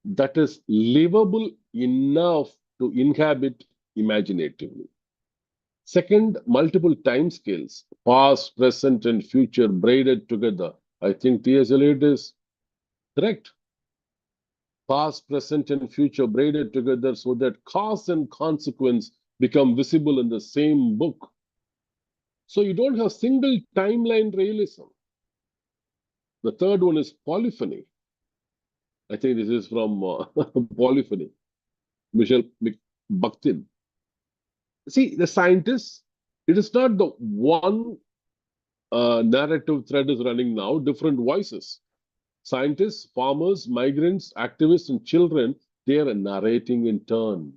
that is livable enough to inhabit imaginatively. Second, multiple timescales, past, present, and future braided together. I think T.S. Eliot is correct. Past, present, and future braided together so that cause and consequence become visible in the same book. So you don't have single timeline realism. The third one is polyphony. I think this is from Polyphony, Michel Bakhtin. See, the scientists, it is not the one narrative thread is running now, different voices. Scientists, farmers, migrants, activists, and children, they are narrating in turn.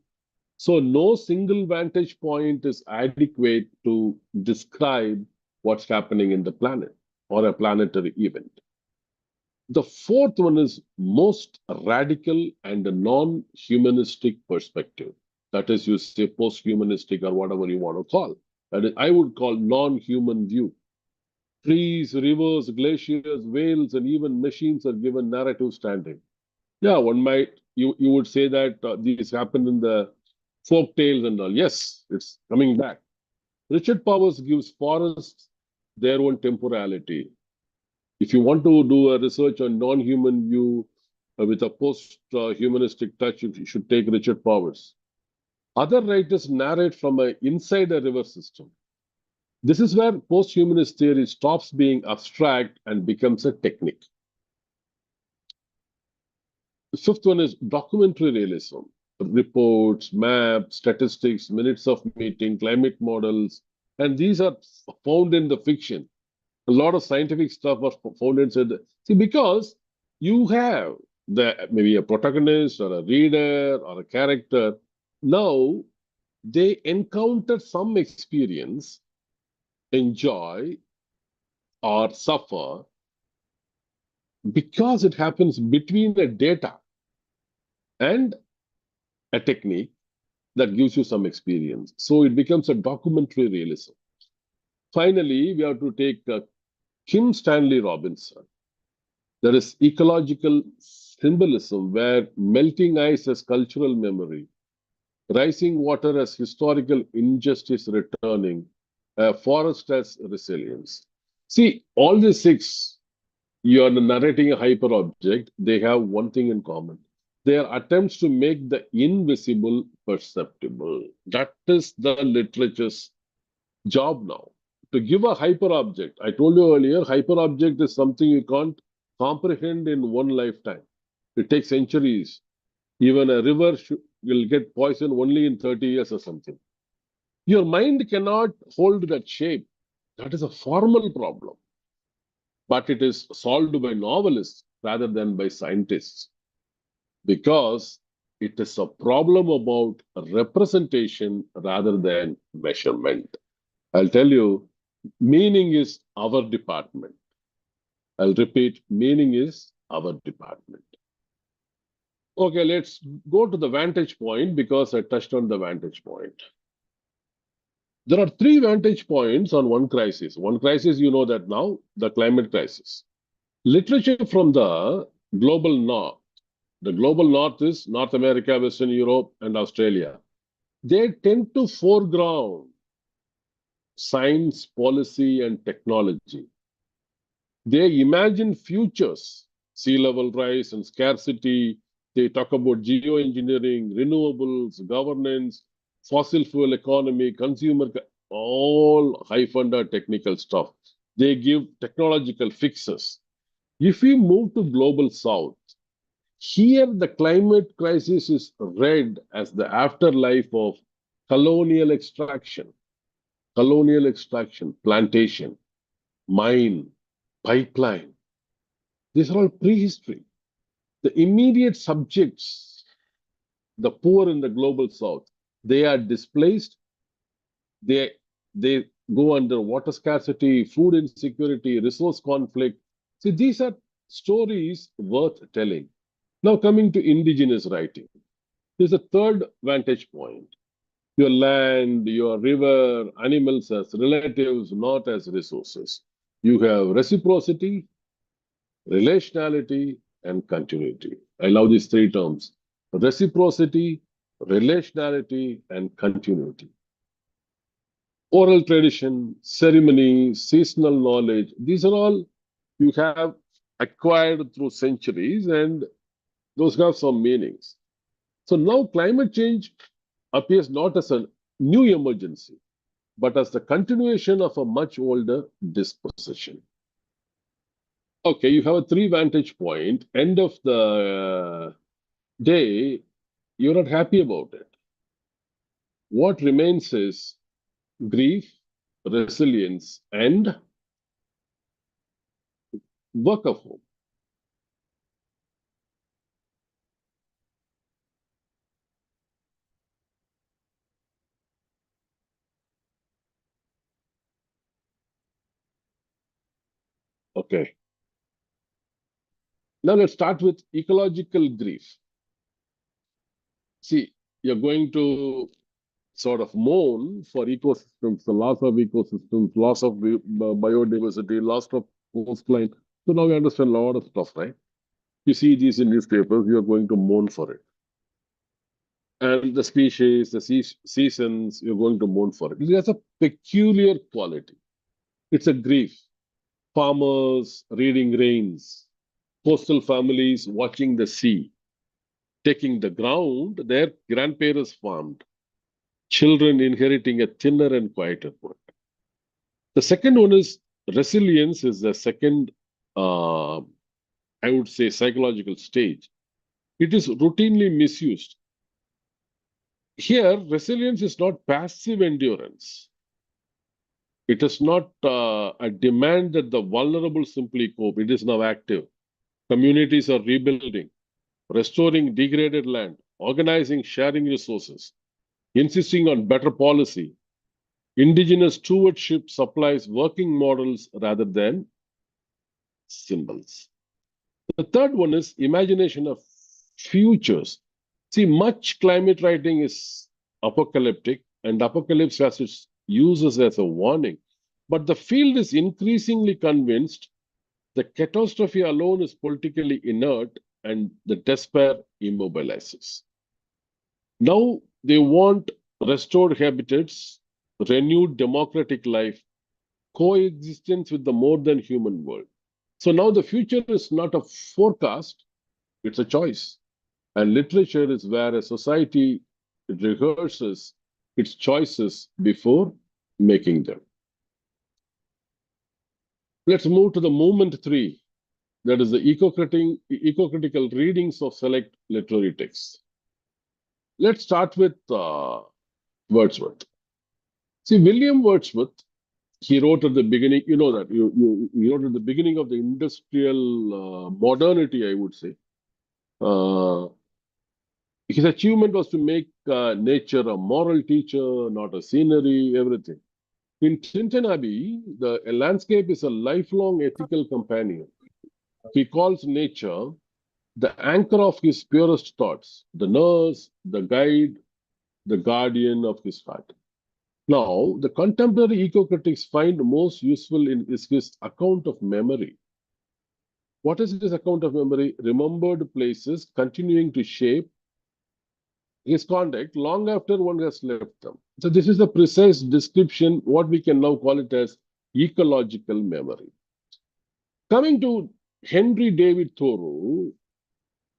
So no single vantage point is adequate to describe what's happening in the planet or a planetary event. The fourth one is most radical and a non-humanistic perspective. That is, you say post-humanistic or whatever you want to call. That is, I would call non-human view. Trees, rivers, glaciers, whales, and even machines are given narrative standing. Yeah, one might, you would say that these happened in the folk tales and all. Yes, it's coming back. Richard Powers gives forests their own temporality. If you want to do a research on non-human view with a post-humanistic touch, you should take Richard Powers. Other writers narrate from inside a river system. This is where post-humanist theory stops being abstract and becomes a technique. The fifth one is documentary realism. Reports, maps, statistics, minutes of meeting, climate models, and these are found in the fiction. A lot of scientific stuff was found inside. See, because you have maybe a protagonist or a reader or a character. Now they encounter some experience, enjoy or suffer, because it happens between the data and a technique that gives you some experience. So it becomes a documentary realism. Finally, we have to take Kim Stanley Robinson. There is ecological symbolism where melting ice as cultural memory, rising water as historical injustice returning, forest as resilience. See, all the six, you are narrating a hyper object, they have one thing in common. They are attempts to make the invisible perceptible. That is the literature's job now. To give a hyper object, I told you earlier, hyper object is something you can't comprehend in one lifetime. It takes centuries. Even a river will get poisoned only in 30 years or something. Your mind cannot hold that shape. That is a formal problem. But it is solved by novelists rather than by scientists, because it is a problem about representation rather than measurement. I'll tell you, meaning is our department. I'll repeat, meaning is our department. Okay, let's go to the vantage point, because I touched on the vantage point. There are three vantage points on one crisis. One crisis, you know that now, the climate crisis. Literature from the global north. The global north is North America, Western Europe, and Australia. They tend to foreground science, policy, and technology. They imagine futures, sea level rise and scarcity. They talk about geoengineering, renewables, governance, fossil fuel economy, consumer, all high-funded technical stuff. They give technological fixes. If we move to global south, here the climate crisis is read as the afterlife of colonial extraction, plantation, mine, pipeline. These are all prehistory. The immediate subjects, the poor in the global south, they are displaced. They go under water scarcity, food insecurity, resource conflict. See, these are stories worth telling. Now coming to indigenous writing, there's a third vantage point. Your land, your river, animals as relatives, not as resources. You have reciprocity, relationality, and continuity. I love these three terms: reciprocity, relationality, and continuity. Oral tradition, ceremony, seasonal knowledge, these are all you have acquired through centuries, and those have some meanings. So now climate change appears not as a new emergency, but as the continuation of a much older disposition. Okay, you have a three vantage point. End of the day, you're not happy about it. What remains is grief, resilience, and work of hope. Okay. Now let's start with ecological grief. See, you're going to sort of mourn for ecosystems, the loss of ecosystems, loss of biodiversity, loss of coastline. So now we understand a lot of stuff, right? You see these in newspapers, you're going to mourn for it. And the species, the seasons, you're going to mourn for it. It has a peculiar quality. It's a grief. Farmers reading rains, coastal families watching the sea, taking the ground their grandparents farmed, children inheriting a thinner and quieter world. The second one is resilience is the second, I would say, psychological stage. It is routinely misused. Here, resilience is not passive endurance. It is not a demand that the vulnerable simply cope. It is now active. Communities are rebuilding, restoring degraded land, organizing, sharing resources, insisting on better policy. Indigenous stewardship supplies working models rather than symbols. The third one is imagination of futures. See, much climate writing is apocalyptic, and apocalypse has its uses as a warning. But the field is increasingly convinced the catastrophe alone is politically inert and the despair immobilizes. Now they want restored habitats, renewed democratic life, coexistence with the more than human world. So now the future is not a forecast, it's a choice. And literature is where a society rehearses its choices before making them. Let's move to the movement 3, that is the eco-critical readings of select literary texts. Let's start with Wordsworth. See, William Wordsworth, he wrote at the beginning, you know that, he wrote at the beginning of the industrial modernity, I would say. His achievement was to make nature a moral teacher, not a scenery, everything. In Tintin Abbey, the landscape is a lifelong ethical companion. He calls nature the anchor of his purest thoughts, the nurse, the guide, the guardian of his heart. Now, the contemporary eco-critics find most useful in his account of memory. What is his account of memory? Remembered places continuing to shape his conduct long after one has left them. So this is a precise description, what we can now call it as ecological memory. Coming to Henry David Thoreau,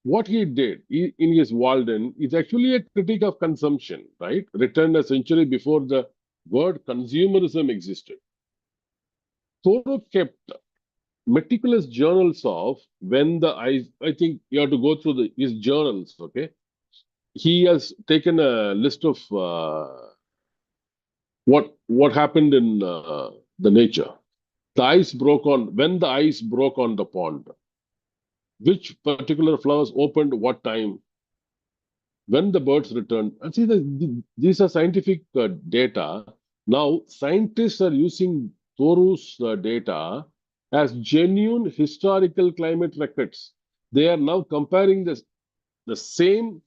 what he did in his Walden is actually a critique of consumption, right? Written a century before the word consumerism existed. Thoreau kept meticulous journals of when the I think you have to go through his journals, okay? He has taken a list of what happened in the nature. The ice broke on when the ice broke on the pond. Which particular flowers opened what time? When the birds returned. And see, these are scientific data. Now, scientists are using Thoreau's data as genuine historical climate records. They are now comparing the same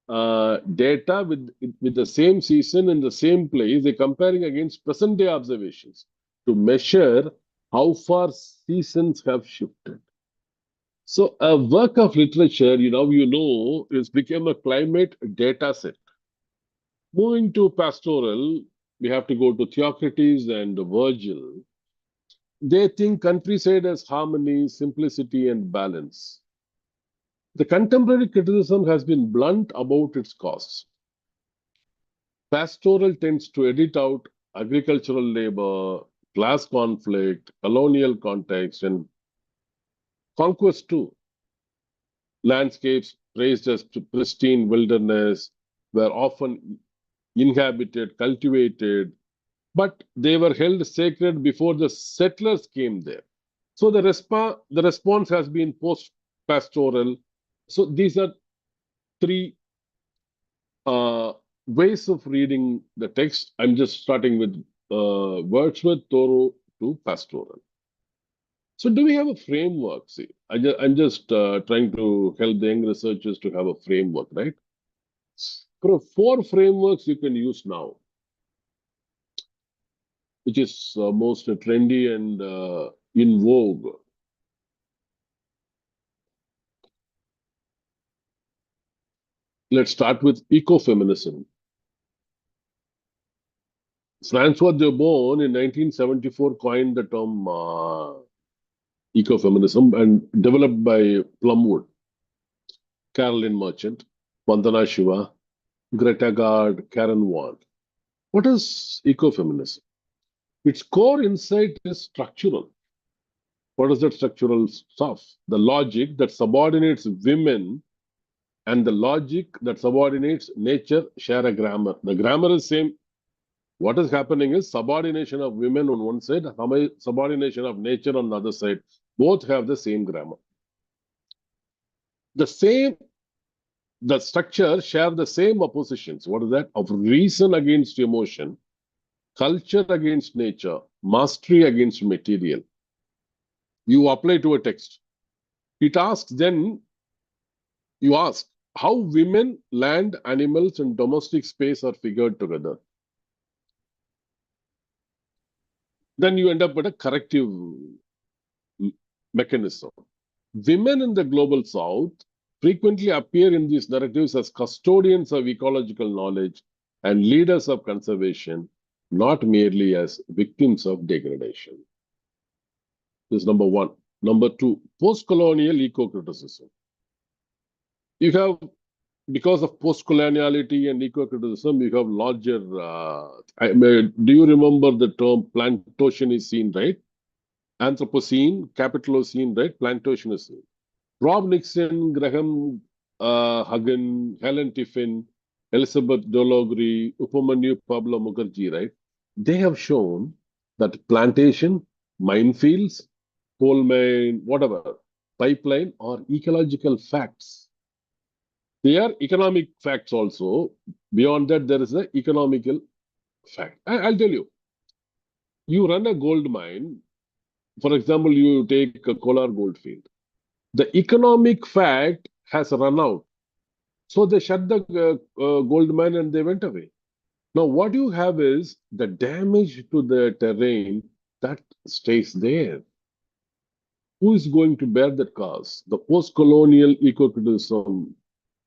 data with the same season in the same place. They're comparing against present day observations to measure how far seasons have shifted. So a work of literature, is become a climate data set. Moving to pastoral, we have to go to Theocritus and Virgil. They think countryside has harmony, simplicity, and balance. The contemporary criticism has been blunt about its costs. Pastoral tends to edit out agricultural labor, class conflict, colonial context, and conquest too. Landscapes praised as pristine wilderness were often inhabited, cultivated, but they were held sacred before the settlers came there. So the response has been post-pastoral. So these are three ways of reading the text. I'm just starting with Wordsworth, Thoreau to pastoral. So do we have a framework? See, I'm just trying to help the young researchers to have a framework, right? For 4 frameworks you can use now, which is most trendy and in vogue. Let's start with ecofeminism. Francois Deubonne in 1974 coined the term ecofeminism and developed by Plumwood, Carolyn Merchant, Vandana Shiva, Greta Gard, Karen Ward. What is ecofeminism? Its core insight is structural. What is that structural stuff? The logic that subordinates women and the logic that subordinates nature share a grammar. The grammar is same. What is happening is subordination of women on one side, subordination of nature on the other side. Both have the same grammar. The structure share the same oppositions. What is that? Of reason against emotion, culture against nature, mastery against material. You apply to a text. It asks then, you ask how women, land, animals, and domestic space are figured together. Then you end up with a corrective mechanism. Women in the global south frequently appear in these narratives as custodians of ecological knowledge and leaders of conservation, not merely as victims of degradation. This is number one. Number two, post-colonial eco-criticism. You have, because of post-coloniality and eco-criticism, you have larger, do you remember the term Plantationocene, right? Anthropocene, Capitalocene, right? Plantationocene. Rob Nixon, Graham Hagan, Helen Tiffin, Elizabeth Dologri, Upamanyu Pablo Mukherjee, right? They have shown that plantation, minefields, coal mine, whatever, pipeline are ecological facts. They are economic facts also. Beyond that, there is an economical fact. I'll tell you. You run a gold mine. For example, you take a Kolar goldfield. The economic fact has run out. So they shut the gold mine and they went away. Now, what you have is the damage to the terrain that stays there. Who is going to bear that cost? The post-colonial eco-criticism.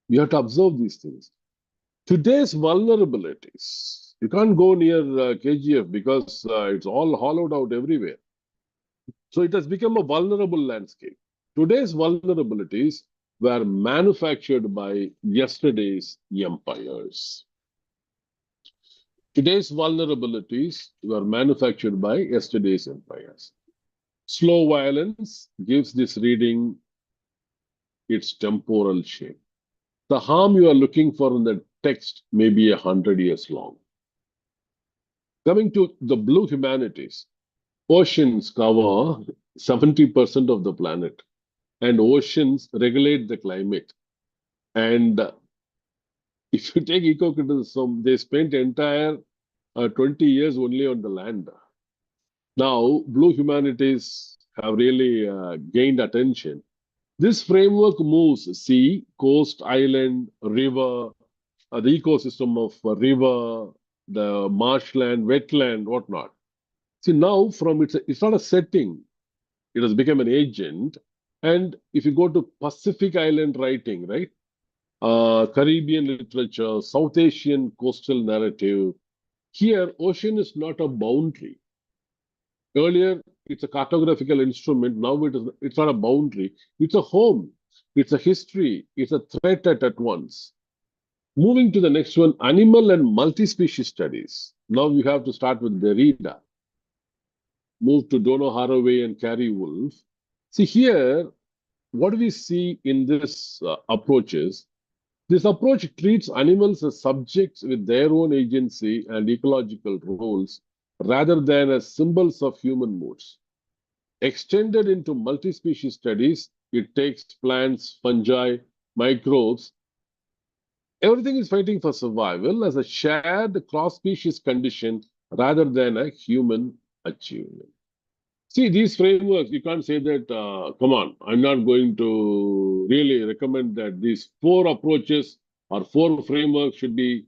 You have to observe these things. Today's vulnerabilities. You can't go near KGF because it's all hollowed out everywhere. So it has become a vulnerable landscape. Today's vulnerabilities were manufactured by yesterday's empires. Today's vulnerabilities were manufactured by yesterday's empires. Slow violence gives this reading its temporal shape. The harm you are looking for in the text may be 100 years long. Coming to the blue humanities, oceans cover 70% of the planet, and oceans regulate the climate. And if you take eco-criticism, they spent entire 20 years only on the land. Now, blue humanities have really gained attention. This framework moves sea, coast, island, river, the ecosystem of a river, the marshland, wetland, whatnot. See, now from it's not a setting, it has become an agent. And if you go to Pacific Island writing, right? Caribbean literature, South Asian coastal narrative, here ocean is not a boundary. Earlier, it's a cartographical instrument. Now it's not a boundary. It's a home. It's a history. It's a threat at once. Moving to the next one, animal and multi-species studies. Now you have to start with Derrida. Move to Donna Haraway and Carrie Wolf. See here, what we see in this approach is, this approach treats animals as subjects with their own agency and ecological roles, rather than as symbols of human moods. Extended into multi-species studies, it takes plants, fungi, microbes. Everything is fighting for survival as a shared cross-species condition rather than a human achievement. See, these frameworks, you can't say that, come on, I'm not going to really recommend that these 4 approaches or 4 frameworks should be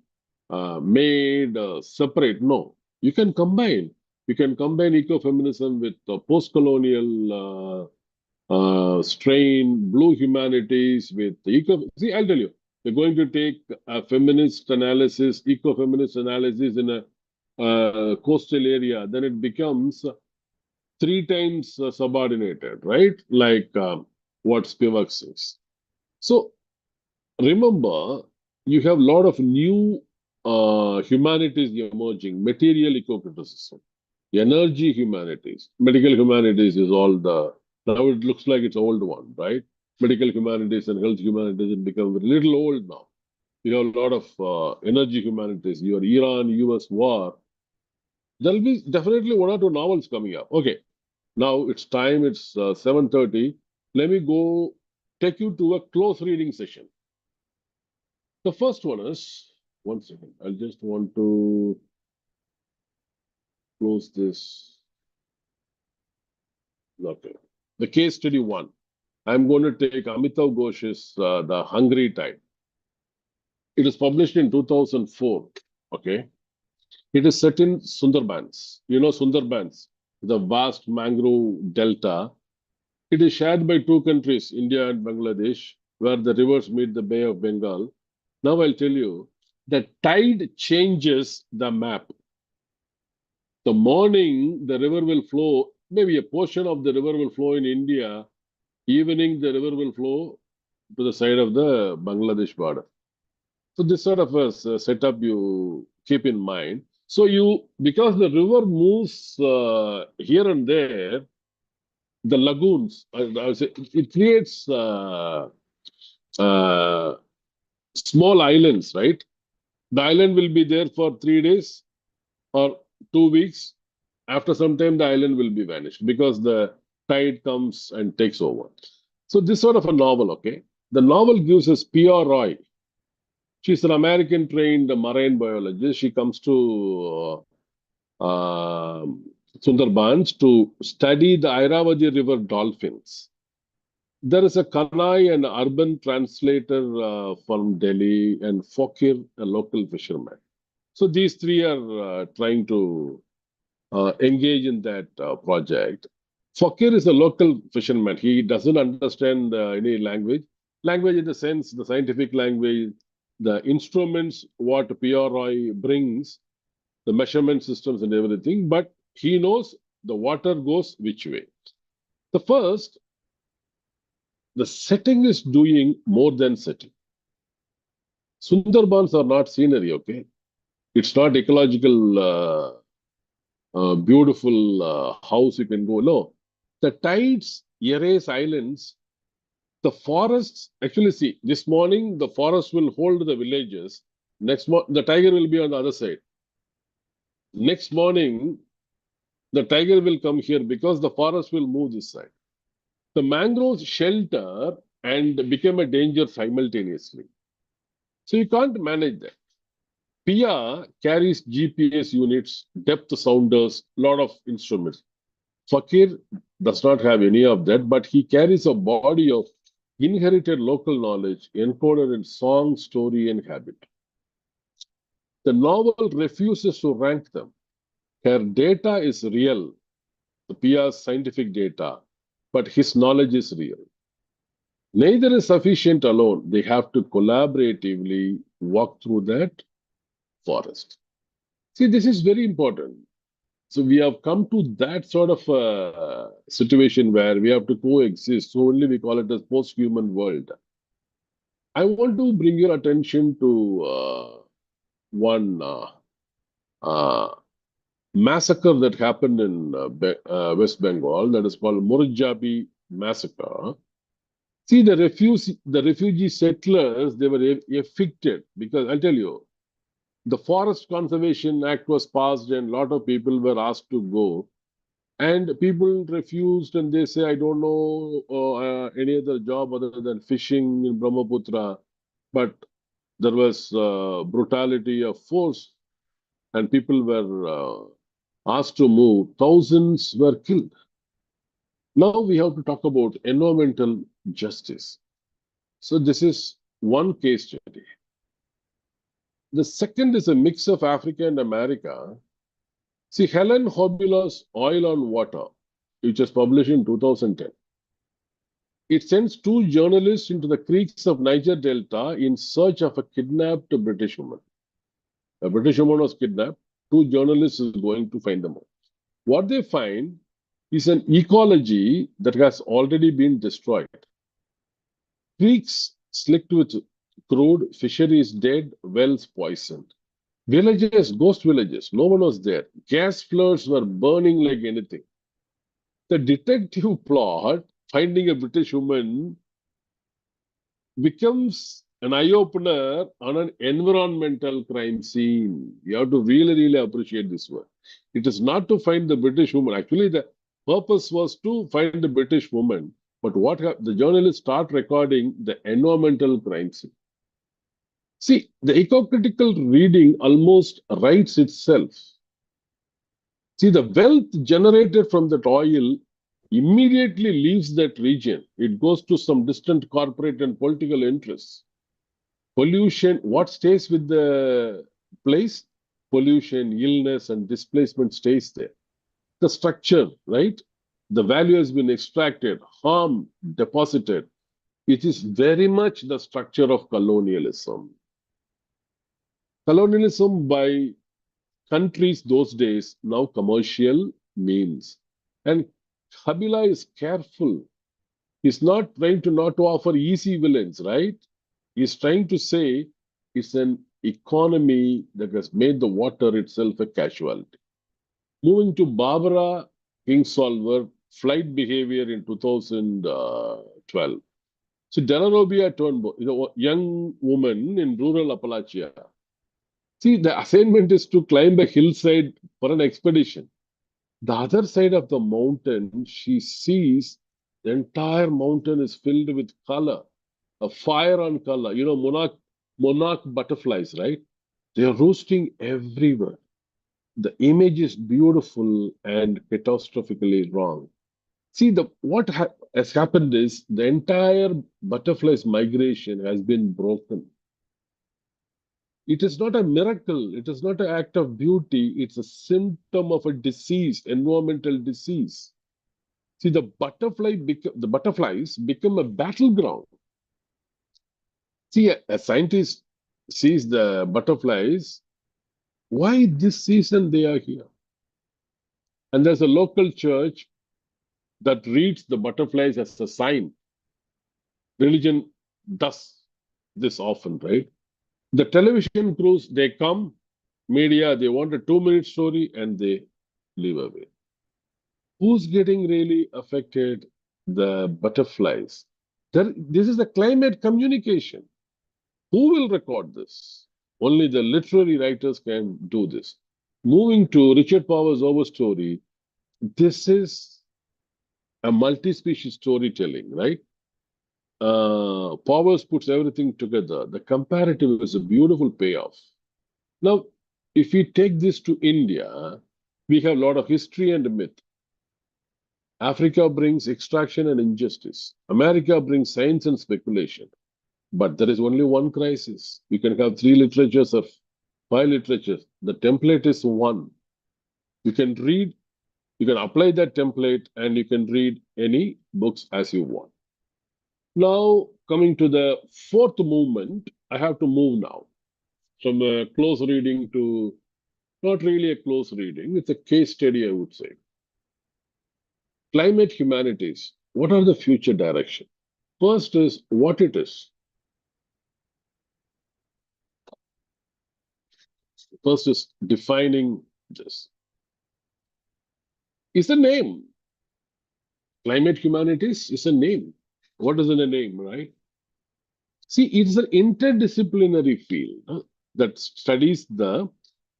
made separate. No, you can combine. You can combine ecofeminism with post-colonial strain, blue humanities with eco. See, I'll tell you, you're going to take a feminist analysis, ecofeminist analysis in a coastal area, then it becomes 3 times subordinated, right? Like what Spivak says. So remember, you have a lot of new humanities emerging, material eco-criticism. energy humanities. Medical humanities is all the, now it looks like it's old one, right? Medical humanities and health humanities have become a little old now. You have a lot of energy humanities. Your Iran-US war. There'll be definitely one or two novels coming up. Okay, now it's time. It's 7:30. Let me go take you to a close reading session. The first one is, one second. I just want to close this. Okay. The case study 1. I'm going to take Amitav Ghosh's The Hungry Tide. It was published in 2004. Okay. It is set in Sundarbans. You know Sundarbans, the vast mangrove delta. It is shared by two countries, India and Bangladesh, where the rivers meet the Bay of Bengal. Now I'll tell you, the tide changes the map. The morning, the river will flow, maybe a portion of the river will flow in India. Evening, the river will flow to the side of the Bangladesh border. So this sort of a setup you keep in mind. So because the river moves here and there, the lagoons, I would say, it creates small islands, right? The island will be there for 3 days or 2 weeks. After some time, the island will be vanished because the tide comes and takes over. So this sort of a novel, okay? The novel gives us P.R. Roy. She's an American-trained marine biologist. She comes to Sundarbans to study the Irrawaddy River dolphins. There is a Kanai, an urban translator from Delhi, and Fakir, a local fisherman. So these three are trying to engage in that project. Fakir is a local fisherman. He doesn't understand any language. Language in the sense, the scientific language, the instruments, what P.R. Roy brings, the measurement systems and everything, but he knows the water goes which way. The setting is doing more than setting. Sundarbans are not scenery, okay? It's not ecological, beautiful house you can go. No, the tides erase islands. The forests, actually see, this morning the forest will hold the villages. Next morning, the tiger will be on the other side. Next morning, the tiger will come here because the forest will move this side. The mangroves shelter and become a danger simultaneously. So you can't manage that. Pia carries GPS units, depth sounders, lot of instruments. Fakir does not have any of that, but he carries a body of inherited local knowledge encoded in song, story, and habit. The novel refuses to rank them. Her data is real, the Pia's scientific data, but his knowledge is real. Neither is sufficient alone. They have to collaboratively walk through that forest. See, this is very important. So we have come to that sort of situation where we have to coexist. So only we call it as post-human world. I want to bring your attention to one massacre that happened in West Bengal that is called Morjabi massacre. See, the refugee settlers, they were evicted because I'll tell you, the Forest Conservation Act was passed and a lot of people were asked to go. And people refused and they say, I don't know any other job other than fishing in Brahmaputra. But there was brutality of force and people were asked to move. Thousands were killed. Now we have to talk about environmental justice. So this is one case study. The second is a mix of Africa and America. See, Helen Hobula's Oil on Water, which was published in 2010. It sends two journalists into the creeks of Niger Delta in search of a kidnapped British woman. A British woman was kidnapped. Two journalists are going to find them out. What they find is an ecology that has already been destroyed. Creeks slicked with crude, fisheries dead, wells poisoned. Villages, ghost villages, no one was there. Gas flares were burning like anything. The detective plot, finding a British woman, becomes an eye-opener on an environmental crime scene. You have to really, really appreciate this one. It is not to find the British woman. Actually, the purpose was to find the British woman. But the journalists start recording the environmental crime scene. See, the eco-critical reading almost writes itself. See, the wealth generated from that oil immediately leaves that region. It goes to some distant corporate and political interests. Pollution, what stays with the place? Pollution, illness, and displacement stays there. The structure, right? The value has been extracted, harm deposited. It is very much the structure of colonialism. Colonialism by countries those days, now commercial means. And Kabila is careful. He's not trying to not to offer easy villains, right? He's trying to say it's an economy that has made the water itself a casualty. Moving to Barbara Kingsolver, flight behavior in 2012. So Delarobia Turnbull, a young woman in rural Appalachia. See, the assignment is to climb a hillside for an expedition. The other side of the mountain, she sees the entire mountain is filled with color, a fire on color. You know, monarch butterflies, right? They are roosting everywhere. The image is beautiful and catastrophically wrong. See, what has happened is the entire butterflies migration has been broken. It is not a miracle. It is not an act of beauty. It's a symptom of a disease, environmental disease. See, the butterflies become a battleground. See, a scientist sees the butterflies. Why this season they are here? And there's a local church that reads the butterflies as a sign. Religion does this often, right? The television crews, they come, media, they want a 2-minute story and they leave away. Who's getting really affected? The butterflies. This is the climate communication. Who will record this? Only the literary writers can do this. Moving to Richard Powers' Overstory, this is a multi-species storytelling, right? Powers puts everything together. The comparative is a beautiful payoff. Now, if we take this to India, we have a lot of history and myth. Africa brings extraction and injustice. America brings science and speculation. But there is only one crisis. You can have 3 literatures or 5 literatures. The template is one. You can read, you can apply that template, and you can read any books as you want. Now, coming to the 4th movement, I have to move now from a close reading to not really a close reading. It's a case study, I would say. Climate humanities. What are the future direction? First is what it is. First is defining this. It's a name. Climate humanities is a name. What is in a name, right? See, it's an interdisciplinary field that studies the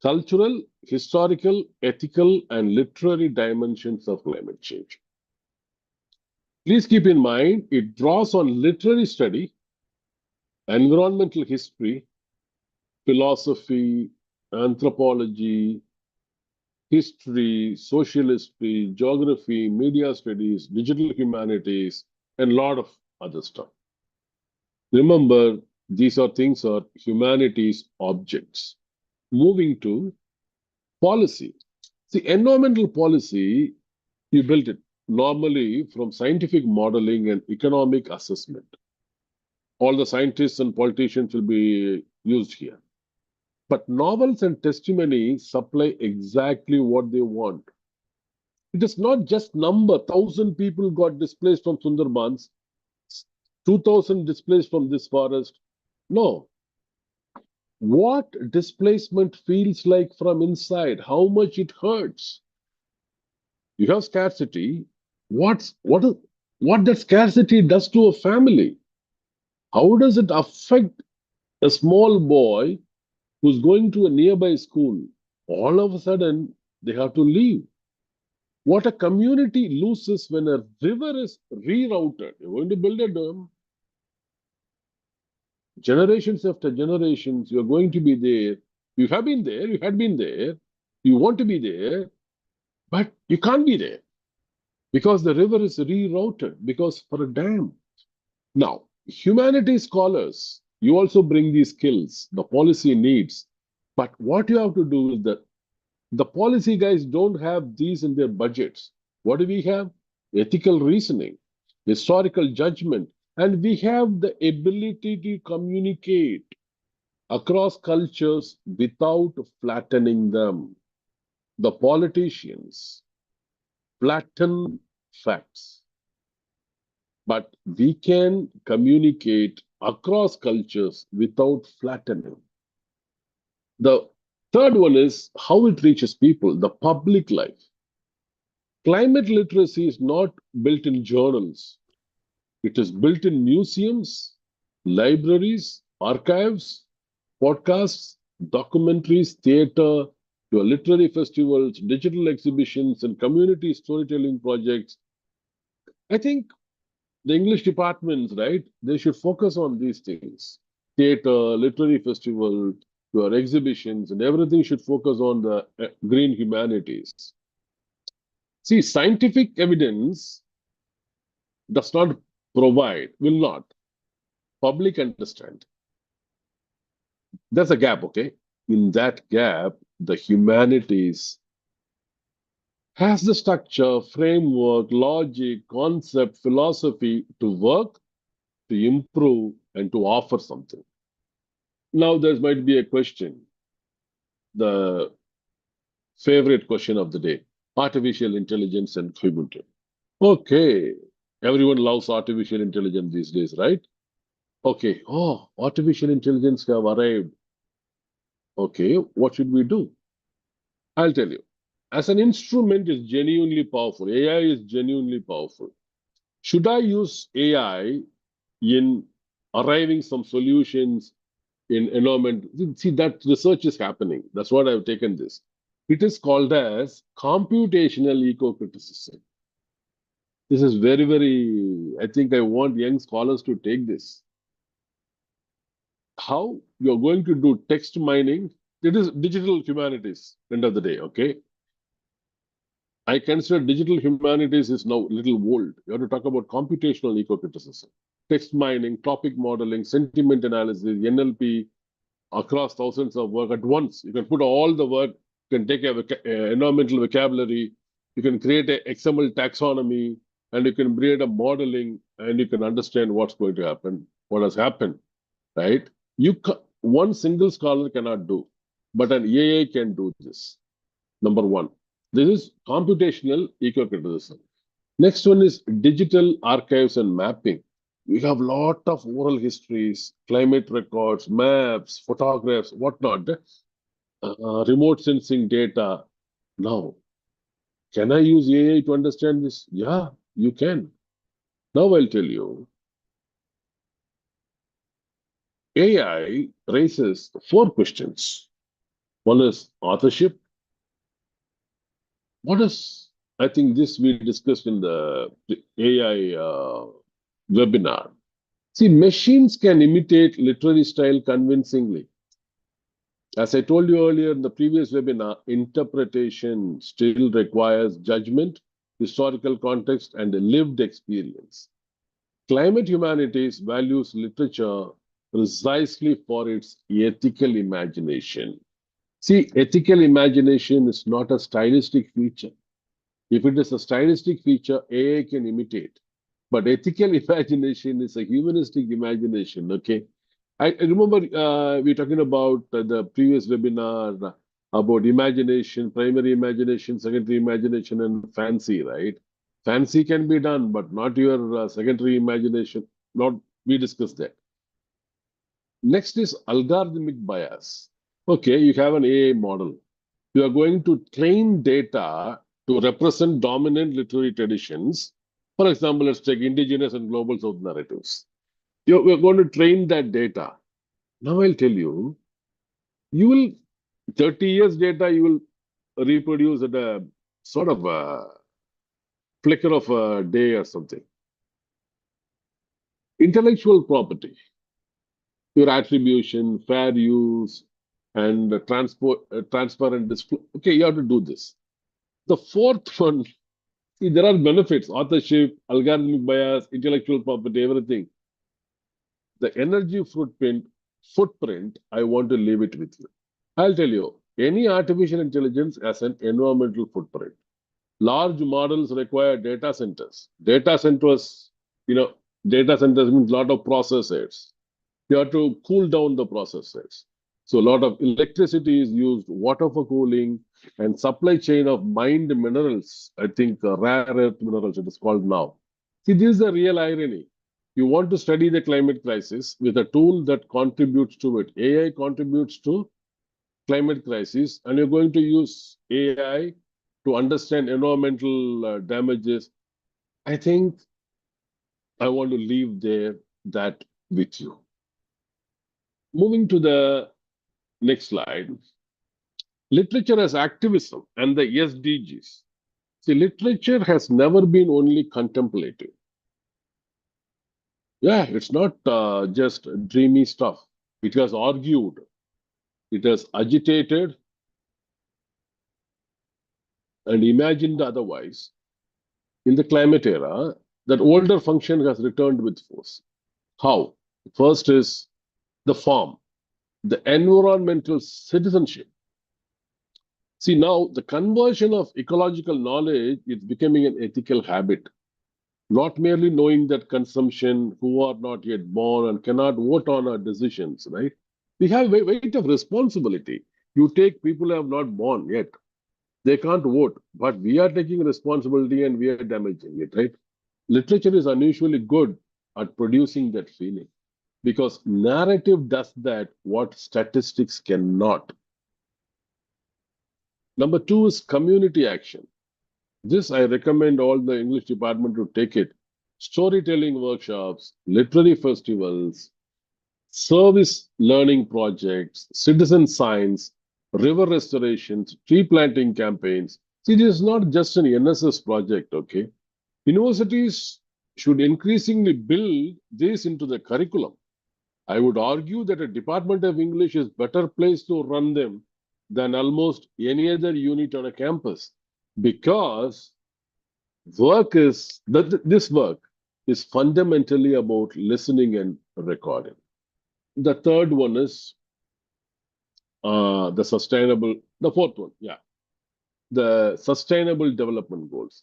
cultural, historical, ethical, and literary dimensions of climate change. Please keep in mind, it draws on literary study, environmental history, philosophy, anthropology, history, social history, geography, media studies, digital humanities, and a lot of other stuff. Remember, these are humanities objects. Moving to policy. See, environmental policy, you built it normally from scientific modeling and economic assessment. All the scientists and politicians will be used here. But novels and testimony supply exactly what they want. It is not just number. 1,000 people got displaced from Sundarbans, 2,000 displaced from this forest. No. what displacement feels like from inside, how much it hurts. You have scarcity. What that scarcity does to a family? How does it affect a small boy who's going to a nearby school? All of a sudden, they have to leave. What a community loses when a river is rerouted. You're going to build a dam. Generations after generations, you're going to be there. You have been there, you had been there, you want to be there, but you can't be there because the river is rerouted because for a dam. Now, humanities scholars, you also bring these skills, the policy needs. But what you have to do is that the policy guys don't have these in their budgets. What do we have? Ethical reasoning, historical judgment, and we have the ability to communicate across cultures without flattening them. The politicians flatten facts, but we can communicate across cultures without flattening. The third one is how it reaches people, the public life. Climate literacy is not built in journals. It is built in museums, libraries, archives, podcasts, documentaries, theater, to literary festivals, digital exhibitions, and community storytelling projects. I think the English departments, right, they should focus on these things. Theater, literary festival, your exhibitions, and everything should focus on the green humanities. See, scientific evidence does not provide, will not. Public understand. There's a gap, okay? In that gap, the humanities has the structure, framework, logic, concept, philosophy to work, to improve, and to offer something. Now, there might be a question, the favorite question of the day, artificial intelligence and human. Okay, everyone loves artificial intelligence these days, right? Okay, oh, artificial intelligence have arrived. Okay, what should we do? I'll tell you. As an instrument is genuinely powerful. AI is genuinely powerful. Should I use AI in arriving some solutions in environment? See, that research is happening. That's what I've taken this. It is called as computational eco-criticism. This is very, very, I think I want young scholars to take this. How you're going to do text mining, it is digital humanities, end of the day, okay? I consider digital humanities is now a little old. You have to talk about computational eco-criticism. Text mining, topic modeling, sentiment analysis, NLP, across thousands of work at once. You can put all the work, you can take a environmental vocabulary, you can create an XML taxonomy, and you can create a modeling, and you can understand what's going to happen, what has happened, right? One single scholar cannot do, but an AI can do this. Number one. This is computational eco-criticism. Next one is digital archives and mapping. We have a lot of oral histories, climate records, maps, photographs, whatnot, remote sensing data. Now, can I use AI to understand this? Yeah, you can. Now I'll tell you. AI raises 4 questions. One is authorship. What is, I think this we discussed in the AI webinar. See, machines can imitate literary style convincingly. As I told you earlier in the previous webinar, interpretation still requires judgment, historical context, and a lived experience. Climate humanities values literature precisely for its ethical imagination. See, ethical imagination is not a stylistic feature. If it is a stylistic feature, AI can imitate. But ethical imagination is a humanistic imagination, okay? I remember we were talking about the previous webinar about imagination, primary imagination, secondary imagination, and fancy, right? Fancy can be done, but not your secondary imagination. Not we discussed that. Next is algorithmic bias. Okay, you have an AI model. You are going to train data to represent dominant literary traditions. For example, let's take indigenous and global south narratives. We're going to train that data. Now I'll tell you, you will 30 years data, you will reproduce at a sort of a flicker of a day or something. Intellectual property, your attribution, fair use, and transparent display. Okay, you have to do this. The fourth one, see, there are benefits, authorship, algorithmic bias, intellectual property, everything. The energy footprint, I want to leave it with you. I'll tell you, any artificial intelligence has an environmental footprint. Large models require data centers. Data centers means a lot of processors. You have to cool down the processors. So a lot of electricity is used, water for cooling, and supply chain of mined minerals. I think rare earth minerals it is called now. See, this is the real irony. You want to study the climate crisis with a tool that contributes to it. AI contributes to climate crisis, and you're going to use AI to understand environmental damages. I think I want to leave that with you. Moving to the next slide. Literature as activism and the SDGs. See, literature has never been only contemplative. Yeah, it's not just dreamy stuff. It has argued, it has agitated, and imagined otherwise. In the climate era, that older function has returned with force. How? First is the form, the environmental citizenship. See, now the conversion of ecological knowledge is becoming an ethical habit. Not merely knowing that consumption, who are not yet born and cannot vote on our decisions, right? We have weight of responsibility. You take people who have not born yet. They can't vote, but we are taking responsibility and we are damaging it, right? Literature is unusually good at producing that feeling because narrative does that what statistics cannot. Number two is community action. This I recommend all the English department to take it. Storytelling workshops, literary festivals, service learning projects, citizen science, river restorations, tree planting campaigns. See, this is not just an NSS project, okay? Universities should increasingly build this into the curriculum. I would argue that a Department of English is better placed to run them than almost any other unit on a campus because this work is fundamentally about listening and recording. The third one is the fourth one, the Sustainable Development Goals.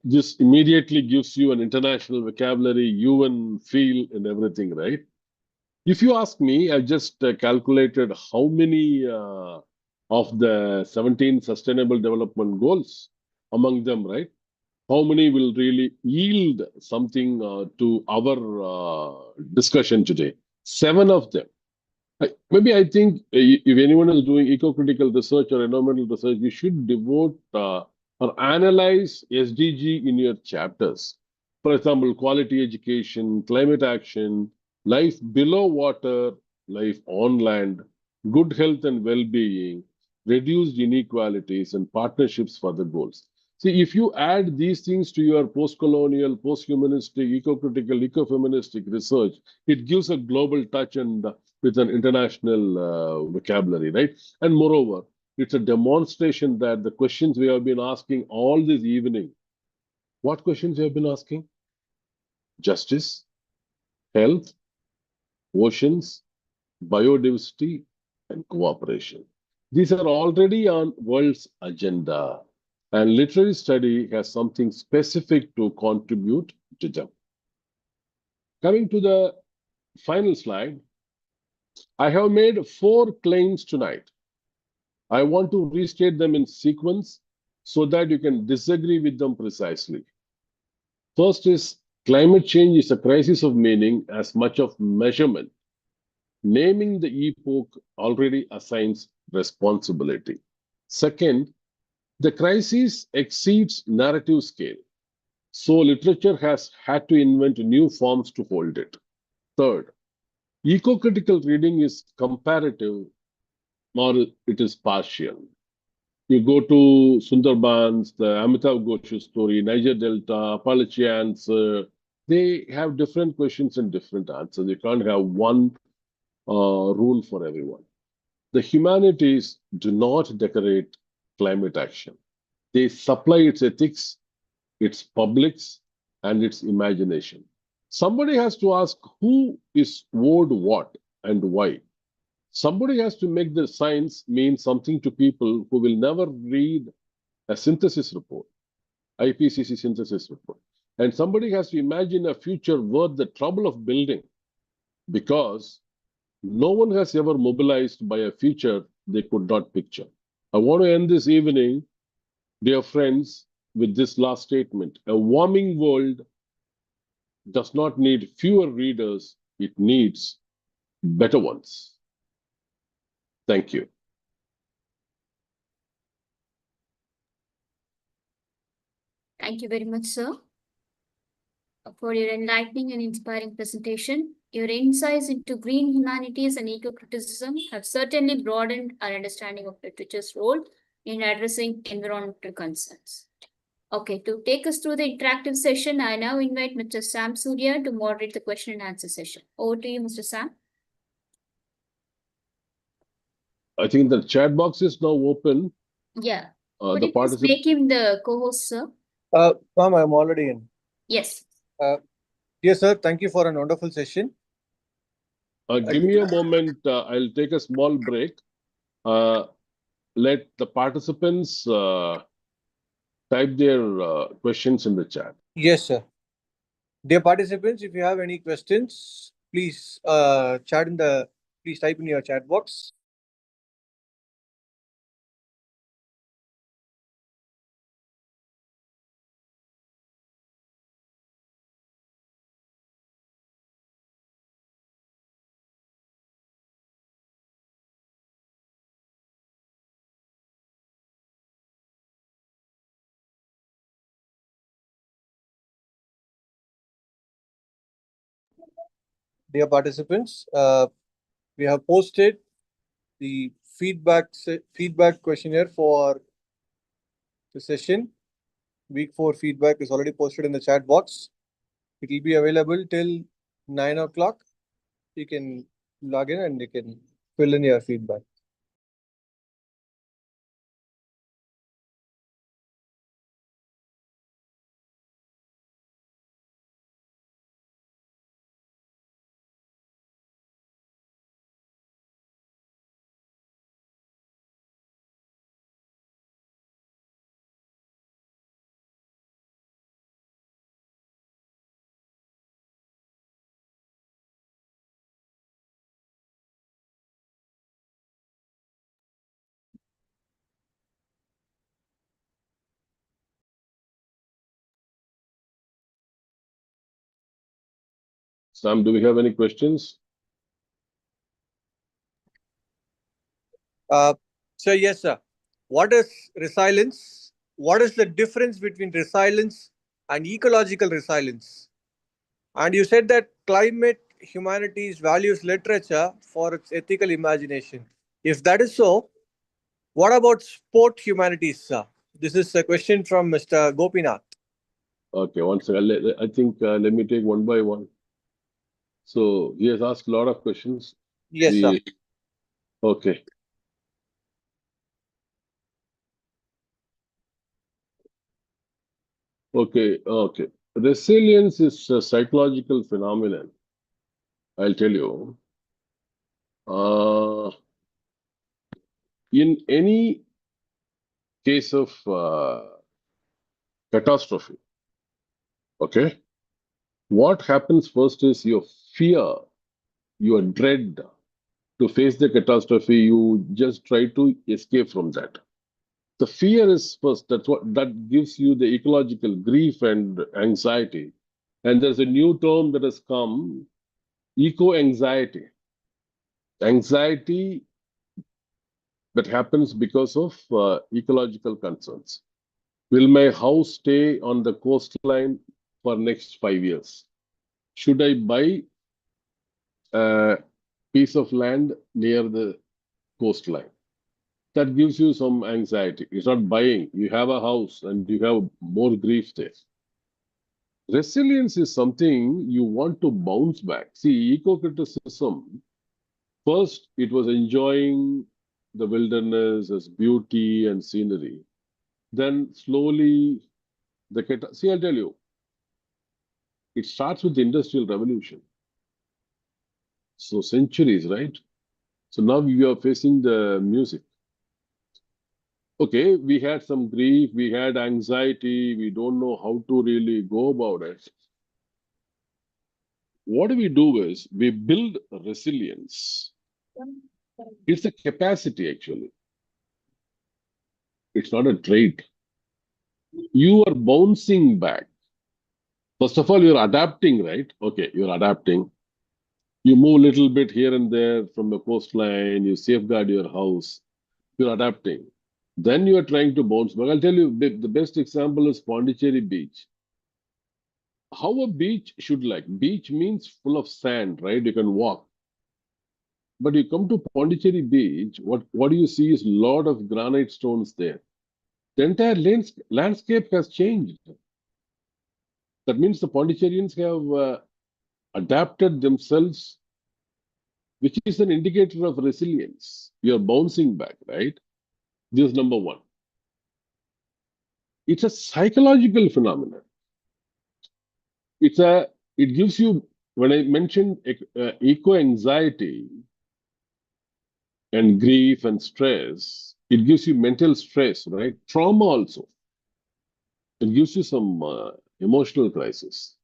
This immediately gives you an international vocabulary, UN feel and everything, right? If you ask me, I just calculated how many of the 17 Sustainable Development Goals among them, right? How many will really yield something to our discussion today? 7 of them. Maybe I think if anyone is doing eco-critical research or environmental research, you should devote or analyze SDG in your chapters. For example, quality education, climate action, life below water, life on land, good health and well-being, reduced inequalities, and partnerships for the goals. See, if you add these things to your post-colonial, post-humanistic, eco-critical, ecofeministic research, it gives a global touch and with an international vocabulary, right? And moreover, it's a demonstration that the questions we have been asking all this evening, what questions we have been asking? Justice, health, oceans, biodiversity, and cooperation. These are already on world's agenda. And literary study has something specific to contribute to them. Coming to the final slide, I have made 4 claims tonight. I want to restate them in sequence so that you can disagree with them precisely. First is climate change is a crisis of meaning as much of measurement. Naming the epoch already assigns responsibility. Second, the crisis exceeds narrative scale, so literature has had to invent new forms to hold it. Third, eco-critical reading is comparative or it is partial. You go to Sundarbans, the Amitav Ghosh story, Niger Delta, Appalachians, they have different questions and different answers. You can't have one rule for everyone. The humanities do not decorate climate action. They supply its ethics, its publics, and its imagination. Somebody has to ask who is owed what and why. Somebody has to make the science mean something to people who will never read a synthesis report, IPCC synthesis report. And somebody has to imagine a future worth the trouble of building, because no one has ever mobilized by a future they could not picture. I want to end this evening, dear friends, with this last statement. A warming world does not need fewer readers, it needs better ones. Thank you. Thank you very much, sir, for your enlightening and inspiring presentation. Your insights into green humanities and eco-criticism have certainly broadened our understanding of literature's role in addressing environmental concerns. Okay, to take us through the interactive session, I now invite Mr. Sam Surya to moderate the question and answer session. Over to you, Mr. Sam. I think the chat box is now open. Yeah. The Could you please participant. make him the co-host, sir? Ma'am, I'm already in. Yes. Dear sir, thank you for an wonderful session. Give me a moment. I'll take a small break. Let the participants type their questions in the chat. Yes, sir. Dear participants, if you have any questions, please please type in your chat box. Dear participants, we have posted the feedback questionnaire for the session. Week 4 feedback is already posted in the chat box. It will be available till 9 o'clock. You can log in and you can fill in your feedback. Sam, do we have any questions? So yes, sir. What is resilience? What is the difference between resilience and ecological resilience? And you said that climate humanities values literature for its ethical imagination. If that is so, what about sport humanities, sir? This is a question from Mr. Gopinath. Okay, one second. I think let me take one by one. So he has asked a lot of questions. Yes, sir. Okay. Okay. Resilience is a psychological phenomenon. I'll tell you. In any case of catastrophe, okay, what happens first is your fear, your dread to face the catastrophe. You just try to escape from that. The fear is first. That gives you the ecological grief and anxiety. And there's a new term that has come, eco-anxiety. anxiety that happens because of ecological concerns. Will my house stay on the coastline for next 5 years? Should I buy a piece of land near the coastline? That gives you some anxiety. It's not buying. You have a house and you have more grief there. Resilience is something you want to bounce back. See, eco-criticism, first it was enjoying the wilderness as beauty and scenery. Then slowly, see, I'll tell you, it starts with the Industrial Revolution. So centuries, right? So now we are facing the music. Okay, we had some grief, we had anxiety, we don't know how to really go about it. What do is we build resilience. It's a capacity, actually. It's not a trait. You are bouncing back. First of all, you're adapting, right? Okay, you're adapting. You move a little bit here and there from the coastline, you safeguard your house, you're adapting. Then you are trying to bounce back. I'll tell you, the best example is Pondicherry Beach. How a beach should like. Beach means full of sand, right? You can walk. But you come to Pondicherry Beach, what you see is a lot of granite stones there. The entire landscape has changed. That means the Pondicherrians have adapted themselves, which is an indicator of resilience. You're bouncing back, right? This is number one. It's a psychological phenomenon. It gives you, when I mentioned eco-anxiety and grief and stress, it gives you mental stress, right? Trauma also. It gives you some emotional crisis.